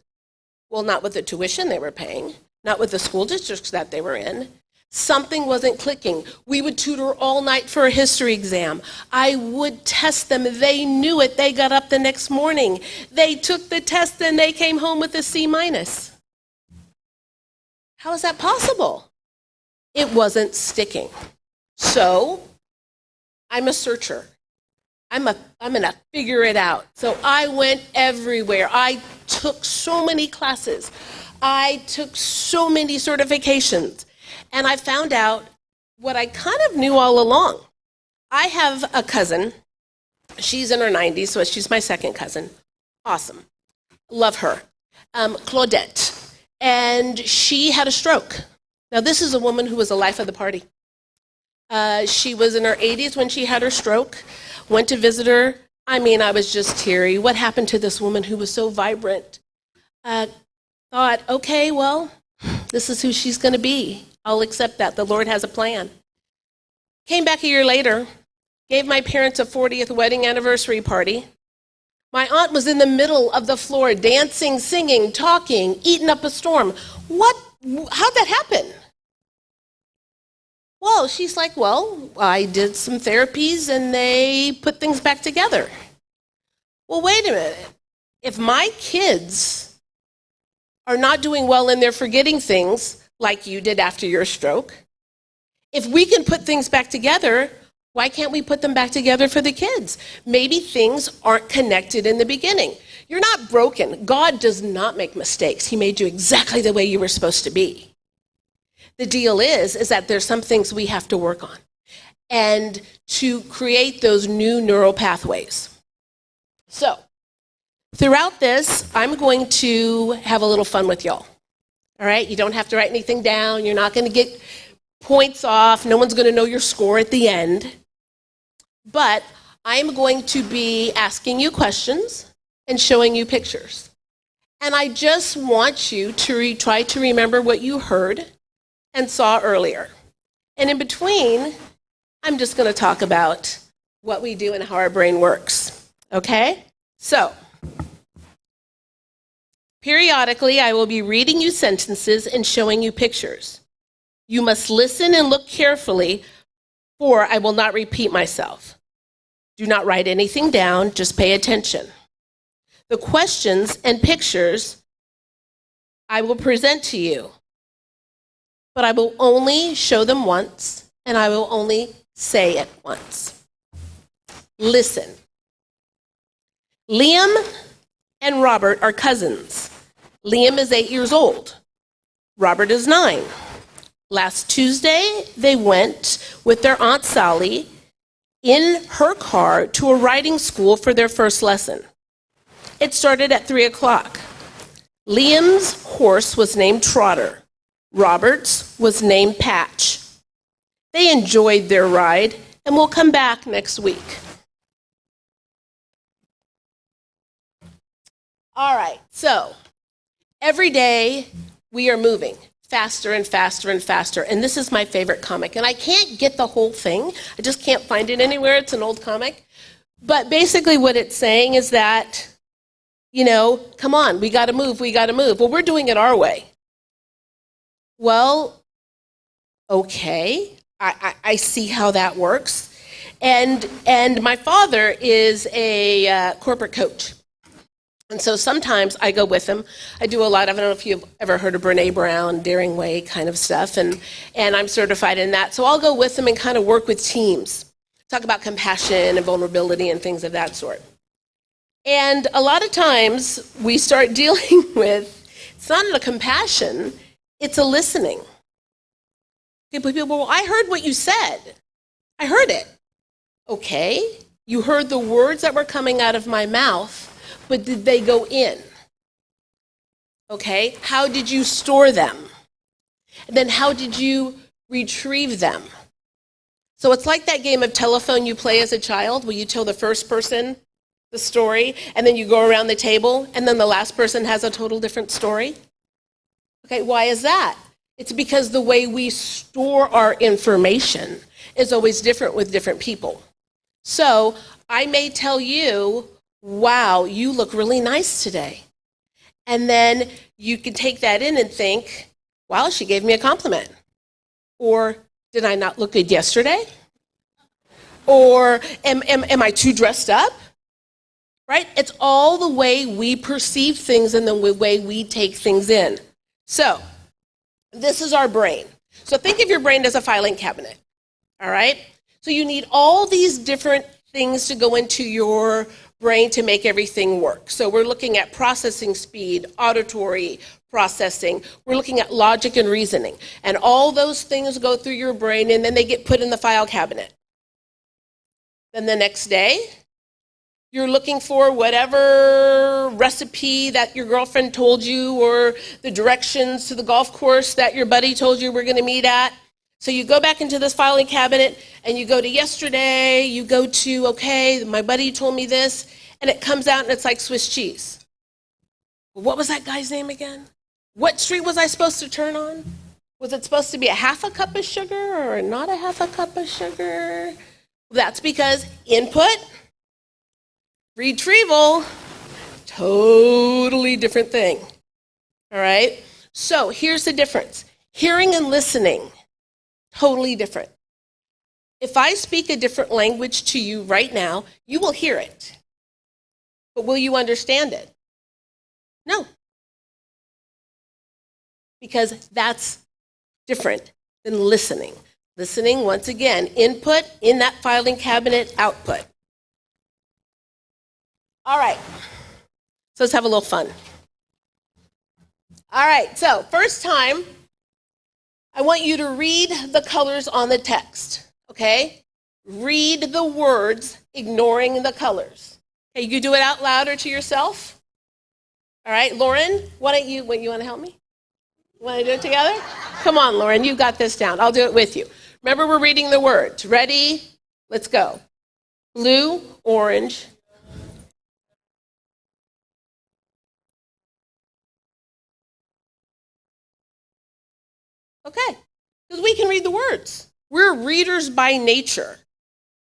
Well, not with the tuition they were paying, not with the school districts that they were in. Something wasn't clicking. We would tutor all night for a history exam. I would test them. They knew it. They got up the next morning. They took the test and they came home with a C-. How is that possible? It wasn't sticking. So I'm a searcher. I'm going to figure it out. So I went everywhere. I took so many classes. I took so many certifications. And I found out what I kind of knew all along. I have a cousin. She's in her 90s, so she's my second cousin. Awesome. Love her. Claudette. And she had a stroke. Now, this is a woman who was the life of the party. She was in her 80s when she had her stroke. Went to visit her. I mean, I was just teary. What happened to this woman who was so vibrant? Thought, okay, well, this is who she's going to be. I'll accept that. The Lord has a plan. Came back a year later, gave my parents a 40th wedding anniversary party. My aunt was in the middle of the floor, dancing, singing, talking, eating up a storm. How'd that happen? Well, she's like, well, I did some therapies and they put things back together. Well, wait a minute. If my kids are not doing well and they're forgetting things like you did after your stroke, if we can put things back together, why can't we put them back together for the kids? Maybe things aren't connected in the beginning. You're not broken. God does not make mistakes. He made you exactly the way you were supposed to be. The deal is that there's some things we have to work on and to create those new neural pathways. So, throughout this, I'm going to have a little fun with y'all. All right? You don't have to write anything down. You're not going to get points off. No one's going to know your score at the end. But I'm going to be asking you questions and showing you pictures. And I just want you to try to remember what you heard and saw earlier. And in between, I'm just going to talk about what we do and how our brain works. Okay? So, periodically, I will be reading you sentences and showing you pictures. You must listen and look carefully, for I will not repeat myself. Do not write anything down, just pay attention. The questions and pictures I will present to you, but I will only show them once, and I will only say it once. Listen. Liam and Robert are cousins. Liam is 8 years old. Robert is 9. Last Tuesday, they went with their Aunt Sally in her car to a riding school for their first lesson. It started at 3 o'clock. Liam's horse was named Trotter. Robert's was named Patch. They enjoyed their ride and will come back next week. All right, so every day we are moving faster and faster and faster. And this is my favorite comic. And I can't get the whole thing. I just can't find it anywhere. It's an old comic. But basically what it's saying is that, you know, come on, we got to move, we got to move. Well, we're doing it our way. Well, okay, I see how that works. And my father is a corporate coach. And so sometimes I go with him. I do a lot of, I don't know if you've ever heard of Brene Brown, Daring Way kind of stuff, and I'm certified in that. So I'll go with him and kind of work with teams, talk about compassion and vulnerability and things of that sort. And a lot of times we start dealing with, it's not a compassion, it's a listening. People, well, I heard what you said. I heard it. Okay, you heard the words that were coming out of my mouth, but did they go in? Okay, how did you store them? And then how did you retrieve them? So it's like that game of telephone you play as a child where you tell the first person the story and then you go around the table and then the last person has a total different story. Okay, why is that? It's because the way we store our information is always different with different people. So I may tell you, wow, you look really nice today. And then you can take that in and think, wow, she gave me a compliment. Or did I not look good yesterday? Or am I too dressed up? Right? It's all the way we perceive things and the way we take things in. So this is our brain. So think of your brain as a filing cabinet. All right? So you need all these different things to go into your brain to make everything work. So we're looking at processing speed, auditory processing. We're looking at logic and reasoning. And all those things go through your brain and then they get put in the file cabinet. Then the next day, You're looking for whatever recipe that your girlfriend told you or the directions to the golf course that your buddy told you we're going to meet at. So you go back into this filing cabinet and you go to yesterday, you go to, okay, my buddy told me this, and it comes out and it's like Swiss cheese. What was that guy's name again? What street was I supposed to turn on? Was it supposed to be a half a cup of sugar or not a half a cup of sugar? That's because input, retrieval, totally different thing. All right? So here's the difference. Hearing and listening, totally different. If I speak a different language to you right now, you will hear it. But will you understand it? No. Because that's different than listening. Listening, once again, input in that filing cabinet, output. All right. So let's have a little fun. All right, so first time, I want you to read the colors on the text, okay? Read the words, ignoring the colors. Okay, you do it out loud or to yourself. All right, Lauren, why don't you want to help me? Want to do it together? Come on, Lauren, you got this down. I'll do it with you. Remember, we're reading the words. Ready? Let's go. Blue, orange. Okay, because we can read the words. We're readers by nature.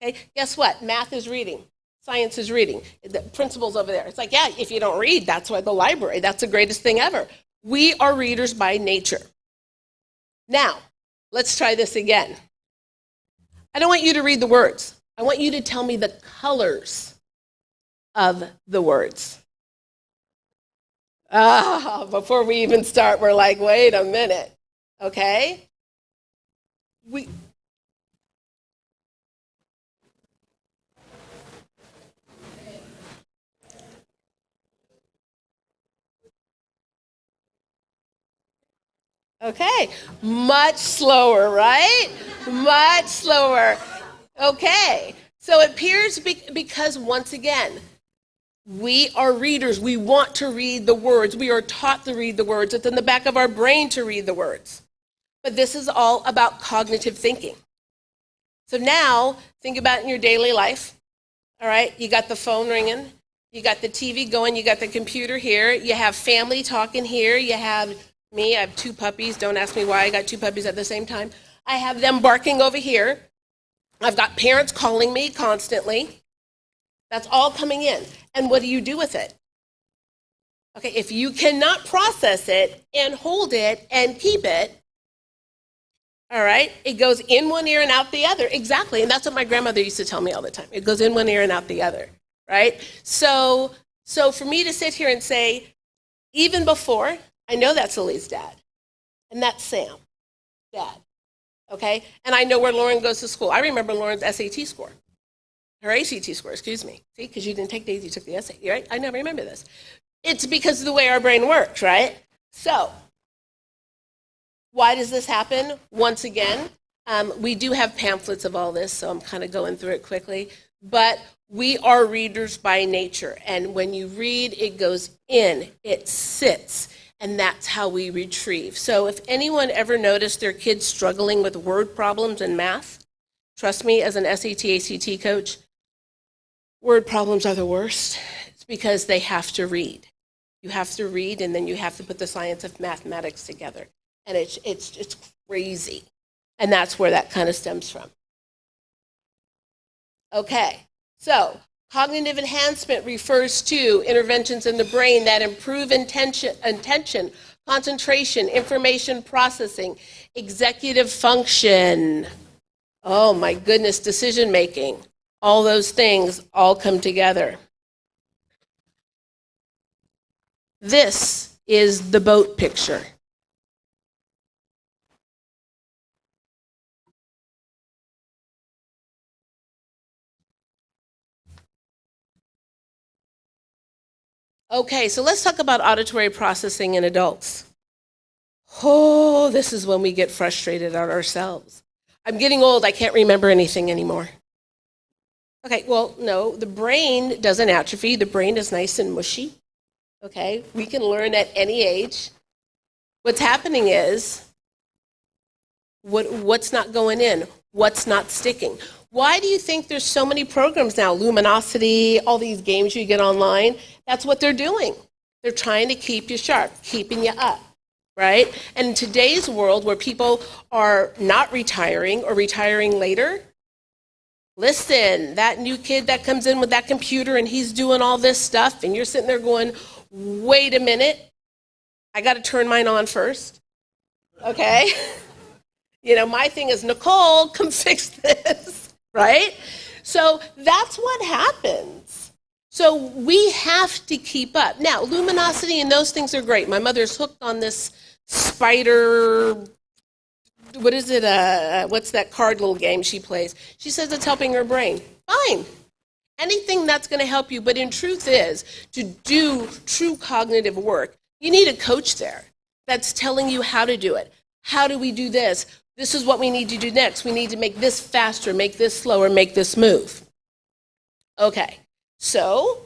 Okay, guess what? Math is reading. Science is reading. The principles over there. It's like, yeah, if you don't read, that's why the library, that's the greatest thing ever. We are readers by nature. Now, let's try this again. I don't want you to read the words. I want you to tell me the colors of the words. Before we even start, we're like, wait a minute. Okay? Okay, much slower, right? Much slower. Okay, so it appears because, once again, we are readers. We want to read the words. We are taught to read the words. It's in the back of our brain to read the words. But this is all about cognitive thinking. So now, think about it in your daily life. All right, you got the phone ringing. You got the TV going. You got the computer here. You have family talking here. You have me. I have 2 puppies. Don't ask me why I got 2 puppies at the same time. I have them barking over here. I've got parents calling me constantly. That's all coming in. And what do you do with it? Okay, if you cannot process it and hold it and keep it, all right, it goes in one ear and out the other. Exactly, and that's what my grandmother used to tell me all the time. It goes in one ear and out the other, right? So for me to sit here and say, even before, I know that's Lily's dad, and that's Sam, dad, okay? And I know where Lauren goes to school. I remember Lauren's SAT score. Her ACT score, excuse me. See, because you didn't take Daisy, you took the SAT, right? I never remember this. It's because of the way our brain works, right? So, why does this happen? Once again, we do have pamphlets of all this, so I'm kind of going through it quickly. But we are readers by nature, and when you read, it goes in, it sits, and that's how we retrieve. So if anyone ever noticed their kids struggling with word problems in math, trust me, as an SAT, ACT coach, word problems are the worst. It's because they have to read. You have to read, and then you have to put the science of mathematics together. And it's crazy. And that's where that kind of stems from. Okay, so cognitive enhancement refers to interventions in the brain that improve attention, concentration, information processing, executive function. Oh my goodness, decision making. All those things all come together. This is the boat picture. Okay, so let's talk about auditory processing in adults. Oh, this is when we get frustrated at ourselves. I'm getting old, I can't remember anything anymore. Okay, well, no, the brain doesn't atrophy. The brain is nice and mushy. Okay, we can learn at any age. What's happening is, what's not going in? What's not sticking? Why do you think there's so many programs now? Luminosity, all these games you get online. That's what they're doing. They're trying to keep you sharp, keeping you up, right? And in today's world where people are not retiring or retiring later, listen, that new kid that comes in with that computer and he's doing all this stuff and you're sitting there going, wait a minute, I got to turn mine on first, okay? You know, my thing is, Nicole, come fix this, right? So that's what happens. So we have to keep up. Now, luminosity and those things are great. My mother's hooked on this spider, what is it, what's that card little game she plays? She says it's helping her brain. Fine. Anything that's going to help you, but in truth is, to do true cognitive work, you need a coach there that's telling you how to do it. How do we do this? This is what we need to do next. We need to make this faster, make this slower, make this move. Okay, so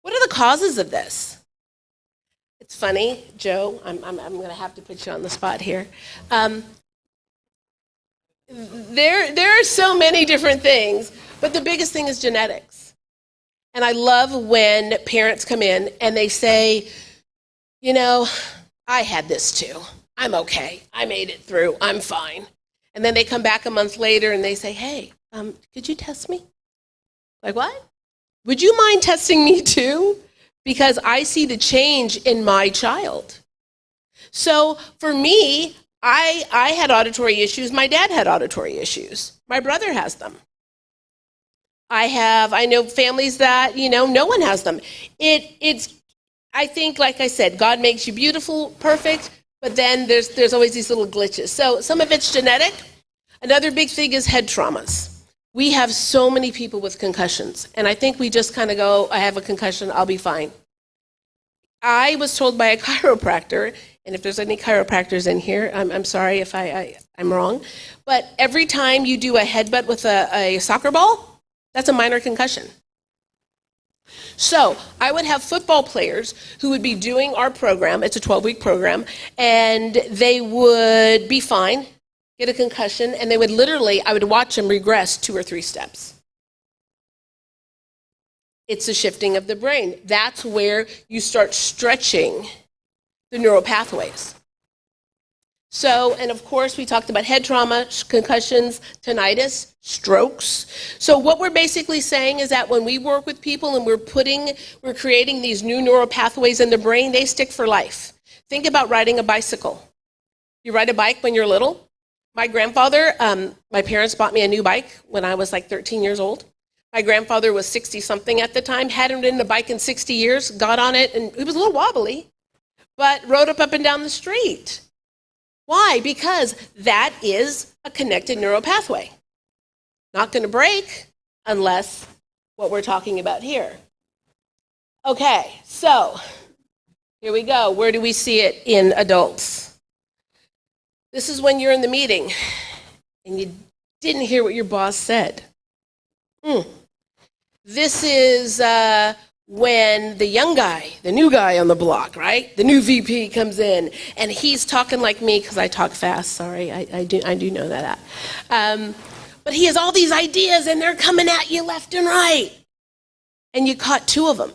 what are the causes of this? It's funny, Joe, I'm going to have to put you on the spot here. There are so many different things, but the biggest thing is genetics. And I love when parents come in and they say, you know, I had this too. I'm okay. I made it through. I'm fine. And then they come back a month later and they say, hey, could you test me? Like, what? Would you mind testing me too? Because I see the change in my child. So for me, I had auditory issues. My dad had auditory issues. My brother has them. I know families that, you know, no one has them. I think, like I said, God makes you beautiful, perfect, but then there's always these little glitches. So some of it's genetic. Another big thing is head traumas. We have so many people with concussions, and I think we just kind of go, I have a concussion, I'll be fine. I was told by a chiropractor, and if there's any chiropractors in here, I'm sorry if I'm wrong, but every time you do a headbutt with a soccer ball, that's a minor concussion. So I would have football players who would be doing our program, it's a 12-week program, and they would be fine, get a concussion, and they would literally, I would watch them regress 2 or 3 steps. It's a shifting of the brain. That's where you start stretching the neural pathways. So, and of course, we talked about head trauma, concussions, tinnitus, strokes. So what we're basically saying is that when we work with people and we're creating these new neural pathways in the brain, they stick for life. Think about riding a bicycle. You ride a bike when you're little. My grandfather, my parents bought me a new bike when I was like 13 years old. My grandfather was 60-something at the time, hadn't ridden a bike in 60 years, got on it, and it was a little wobbly, but rode up and down the street. Why? Because that is a connected neural pathway. Not going to break unless what we're talking about here. Okay, so here we go. Where do we see it in adults? This is when you're in the meeting and you didn't hear what your boss said. This is when the young guy, the new guy on the block, right? The new VP comes in, and he's talking like me because I talk fast. Sorry, I do know that. But he has all these ideas, and they're coming at you left and right, and you caught 2 of them.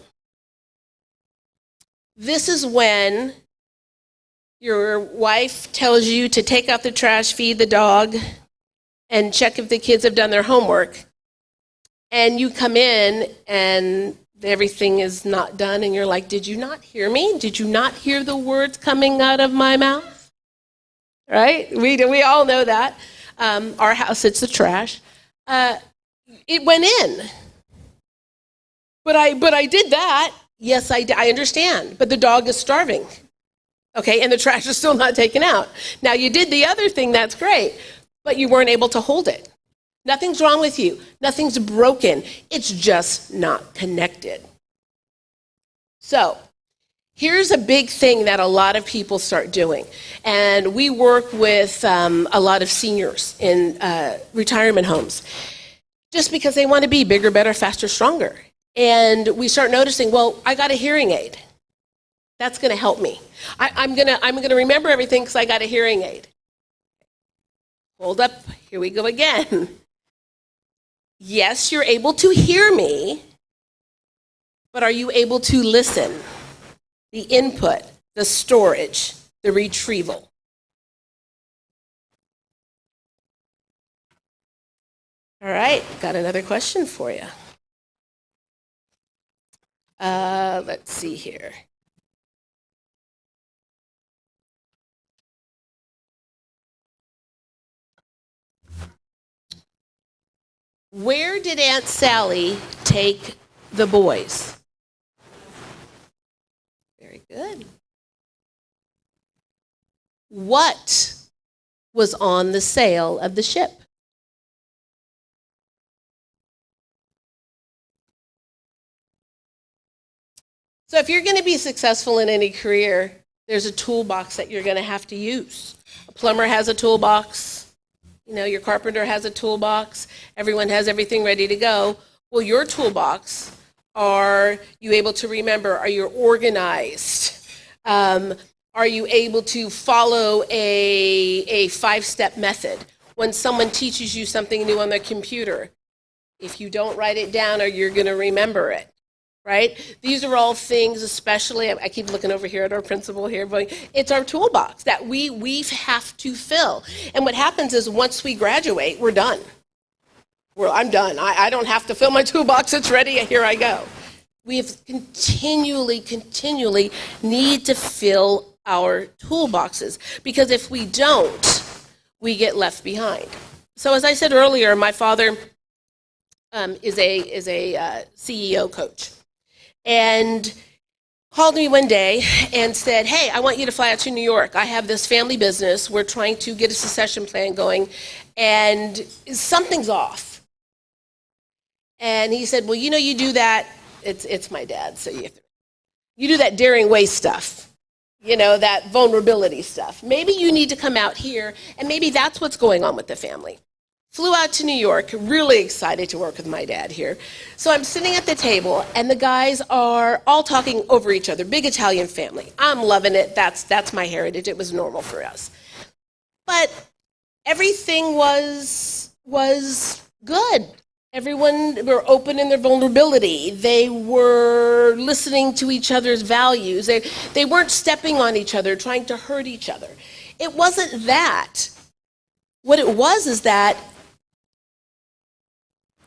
This is when your wife tells you to take out the trash, feed the dog, and check if the kids have done their homework. And you come in, and everything is not done, and you're like, did you not hear me? Did you not hear the words coming out of my mouth? Right? We all know that. Our house, it's the trash. It went in. But I did that. Yes, I understand. But the dog is starving. Okay, and the trash is still not taken out. Now, you did the other thing, that's great, but you weren't able to hold it. Nothing's wrong with you. Nothing's broken. It's just not connected. So Here's a big thing that a lot of people start doing. And we work with a lot of seniors in retirement homes just because they want to be bigger, better, faster, stronger. And we start noticing, well, I got a hearing aid. That's going to help me. I'm gonna remember everything because I got a hearing aid. Hold up, here we go again. Yes, you're able to hear me, but are you able to listen? The input, the storage, the retrieval. All right, got another question for you. Let's see here. Where did Aunt Sally take the boys? Very good. What was on the sail of the ship? So if you're going to be successful in any career, there's a toolbox that you're going to have to use. A plumber has a toolbox. You know, your carpenter has a toolbox. Everyone has everything ready to go. Well, your toolbox, are you able to remember? Are you organized? Are you able to follow a 5-step method? When someone teaches you something new on the computer, if you don't write it down, are you going to remember it? Right? These are all things, especially, I keep looking over here at our principal here, but it's our toolbox that we have to fill. And what happens is once we graduate, we're done. I'm done. I don't have to fill my toolbox. It's ready. Here I go. We have continually need to fill our toolboxes because if we don't, we get left behind. So as I said earlier, my father is a CEO coach. And called me one day and said, hey, I want you to fly out to New York. I have this family business. We're trying to get a succession plan going, and something's off. And he said, well, you know, you do that. It's my dad, so you do that daring way stuff, you know, that vulnerability stuff. Maybe you need to come out here, and maybe that's what's going on with the family. Flew out to New York, really excited to work with my dad here. So I'm sitting at the table, and the guys are all talking over each other. Big Italian family. I'm loving it. That's my heritage. It was normal for us. But everything was good. Everyone were open in their vulnerability. They were listening to each other's values. They weren't stepping on each other, trying to hurt each other. It wasn't that. What it was is that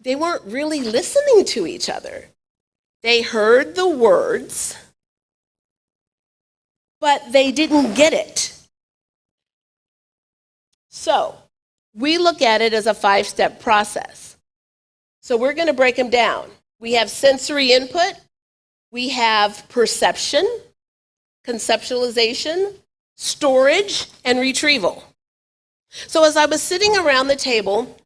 they weren't really listening to each other. They heard the words, but they didn't get it. So we look at it as a 5-step process. So we're going to break them down. We have sensory input, we have perception, conceptualization, storage, and retrieval. So as I was sitting around the table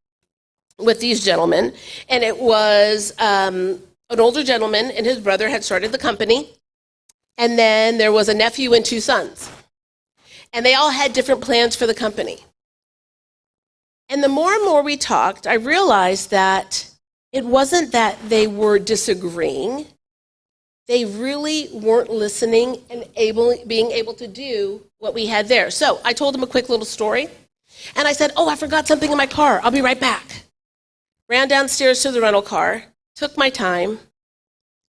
with these gentlemen, and it was an older gentleman and his brother had started the company, and then there was a nephew and 2 sons. And they all had different plans for the company. And the more and more we talked, I realized that it wasn't that they were disagreeing. They really weren't listening and being able to do what we had there. So I told them a quick little story. And I said, oh, I forgot something in my car. I'll be right back. Ran downstairs to the rental car, took my time,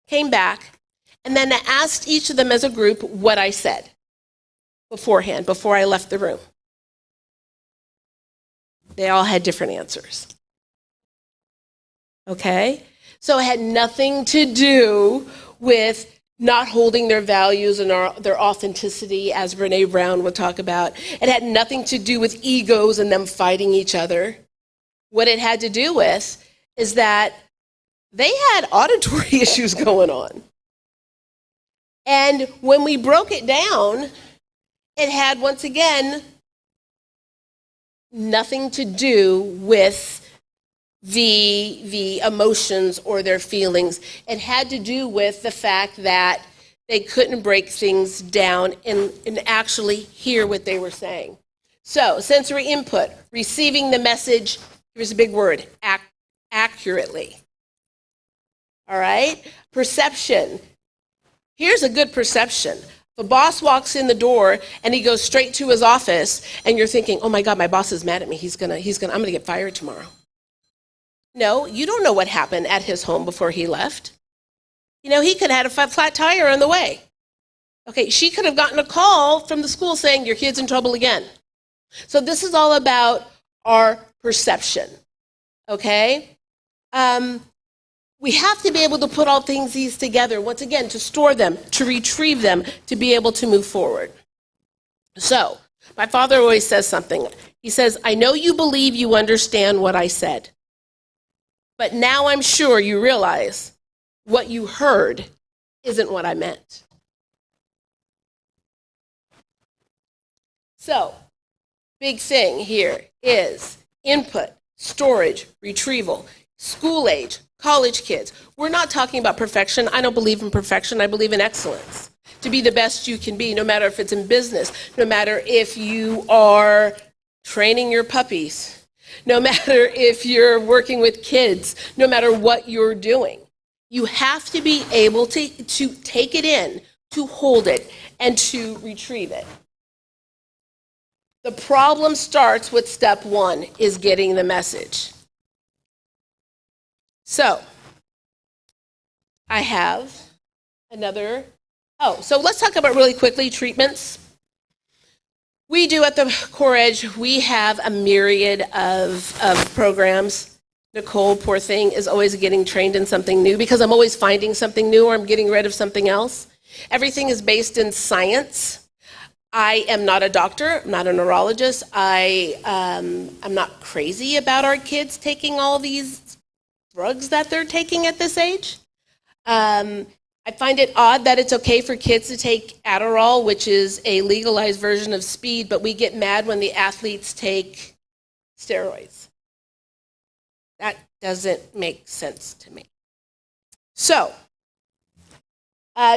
came back, and then I asked each of them as a group what I said beforehand, before I left the room. They all had different answers. Okay? So it had nothing to do with not holding their values and their authenticity, as Brené Brown would talk about. It had nothing to do with egos and them fighting each other. What it had to do with is that they had auditory issues going on. And when we broke it down, it had, once again, nothing to do with the emotions or their feelings. It had to do with the fact that they couldn't break things down and actually hear what they were saying. So, sensory input, receiving the message, here's a big word, accurately. All right? Perception. Here's a good perception. The boss walks in the door and he goes straight to his office and you're thinking, oh my God, my boss is mad at me. I'm gonna get fired tomorrow. No, you don't know what happened at his home before he left. You know, he could have had a flat tire on the way. Okay, she could have gotten a call from the school saying your kid's in trouble again. So this is all about our perception, okay? We have to be able to put all these together, once again, to store them, to retrieve them, to be able to move forward. So, my father always says something. He says, I know you believe you understand what I said, but now I'm sure you realize what you heard isn't what I meant. So, big thing here is input, storage, retrieval, school age, college kids. We're not talking about perfection. I don't believe in perfection. I believe in excellence. To be the best you can be, no matter if it's in business, no matter if you are training your puppies, no matter if you're working with kids, no matter what you're doing. You have to be able to take it in, to hold it, and to retrieve it. The problem starts with step one, is getting the message. So, I have another, so let's talk about really quickly treatments. We do at the Core Edge, we have a myriad of programs. Nicole, poor thing, is always getting trained in something new because I'm always finding something new or I'm getting rid of something else. Everything is based in science. I am not a doctor, I'm not a neurologist. I'm not crazy about our kids taking all these drugs that they're taking at this age. I find it odd that it's okay for kids to take Adderall, which is a legalized version of speed, but we get mad when the athletes take steroids. That doesn't make sense to me. So,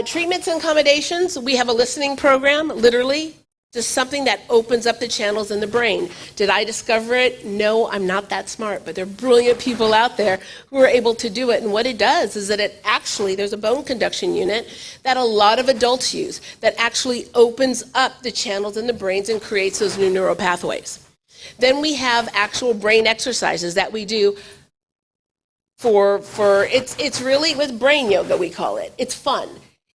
treatments and accommodations, we have a listening program, literally, just something that opens up the channels in the brain. Did I discover it? No, I'm not that smart, but there are brilliant people out there who are able to do it. And what it does is that it actually, there's a bone conduction unit that a lot of adults use that actually opens up the channels in the brains and creates those new neural pathways. Then we have actual brain exercises that we do it's really with brain yoga, we call it. It's fun.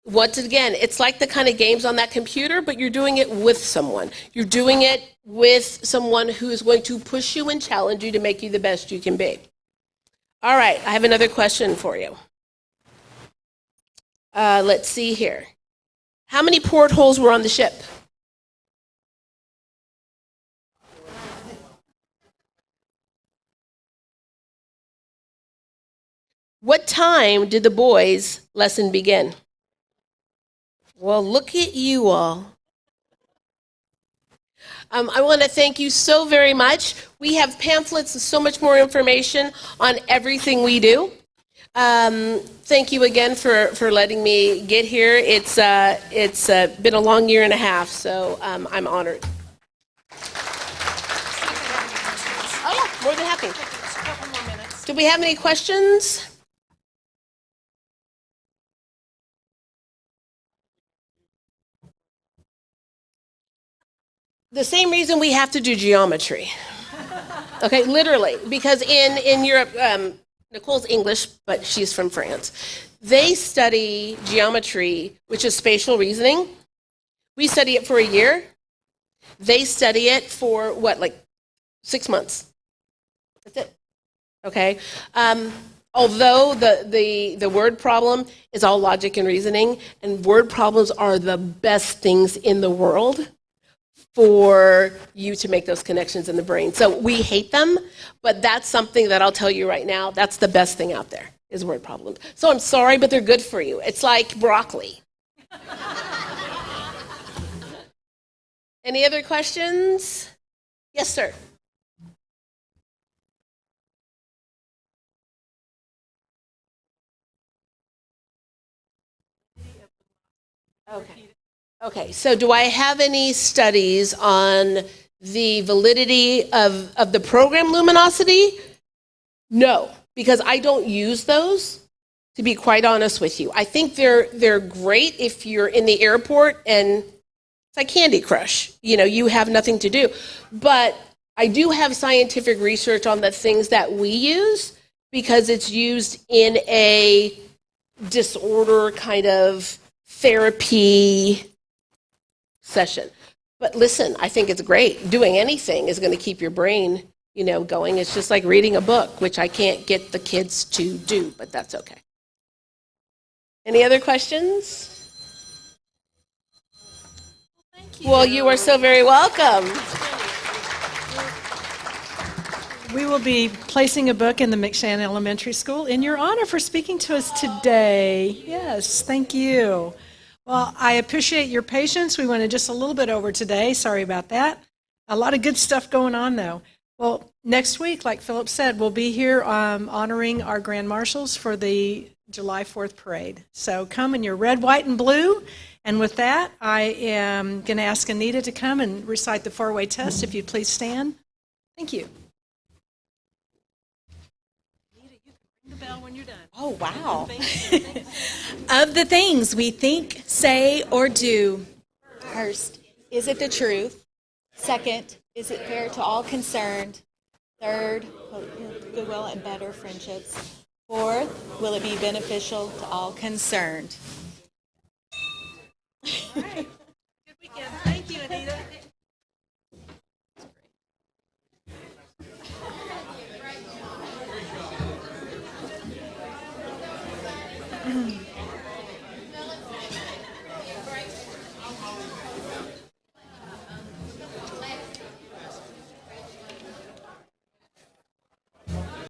Once again, it's like the kind of games on that computer, but you're doing it with someone. You're doing it with someone who is going to push you and challenge you to make you the best you can be. All right, I have another question for you. Let's see here. How many portholes were on the ship? What time did the boys' lesson begin? Well, look at you all. I want to thank you so very much. We have pamphlets and so much more information on everything we do. Thank you again for letting me get here. It's been a long year and a half, so I'm honored. Oh yeah, more than happy. Do we have any questions? The same reason we have to do geometry. Okay, literally, because in Europe, Nicole's English, but she's from France. They study geometry, which is spatial reasoning. We study it for a year. They study it for what, like 6 months? That's it. Okay. Although the word problem is all logic and reasoning, and word problems are the best things in the world for you to make those connections in the brain. So we hate them, but that's something that I'll tell you right now, that's the best thing out there, is word problems. So I'm sorry, but they're good for you. It's like broccoli. Any other questions? Yes, sir. Okay. Okay, so do I have any studies on the validity of the program luminosity? No, because I don't use those, to be quite honest with you. I think they're great if you're in the airport and it's like Candy Crush. You know, you have nothing to do. But I do have scientific research on the things that we use because it's used in a disorder kind of therapy session. But listen, I think it's great. Doing anything is going to keep your brain, you know, going. It's just like reading a book, which I can't get the kids to do, but that's okay. Any other questions? Well, you are so very welcome. We will be placing a book in the McSHAN Elementary School in your honor for speaking to us today. Yes, thank you. Well, I appreciate your patience. We went just a little bit over today. Sorry about that. A lot of good stuff going on, though. Well, next week, like Philip said, we'll be here honoring our Grand Marshals for the July 4th parade. So come in your red, white, and blue. And with that, I am going to ask Anita to come and recite the four-way test. If you'd please stand. Thank you. Anita, you can ring the bell when you're done. Oh, wow. Of the things we think, say, or do. First, is it the truth? Second, is it fair to all concerned? Third, goodwill and better friendships. Fourth, will it be beneficial to all concerned?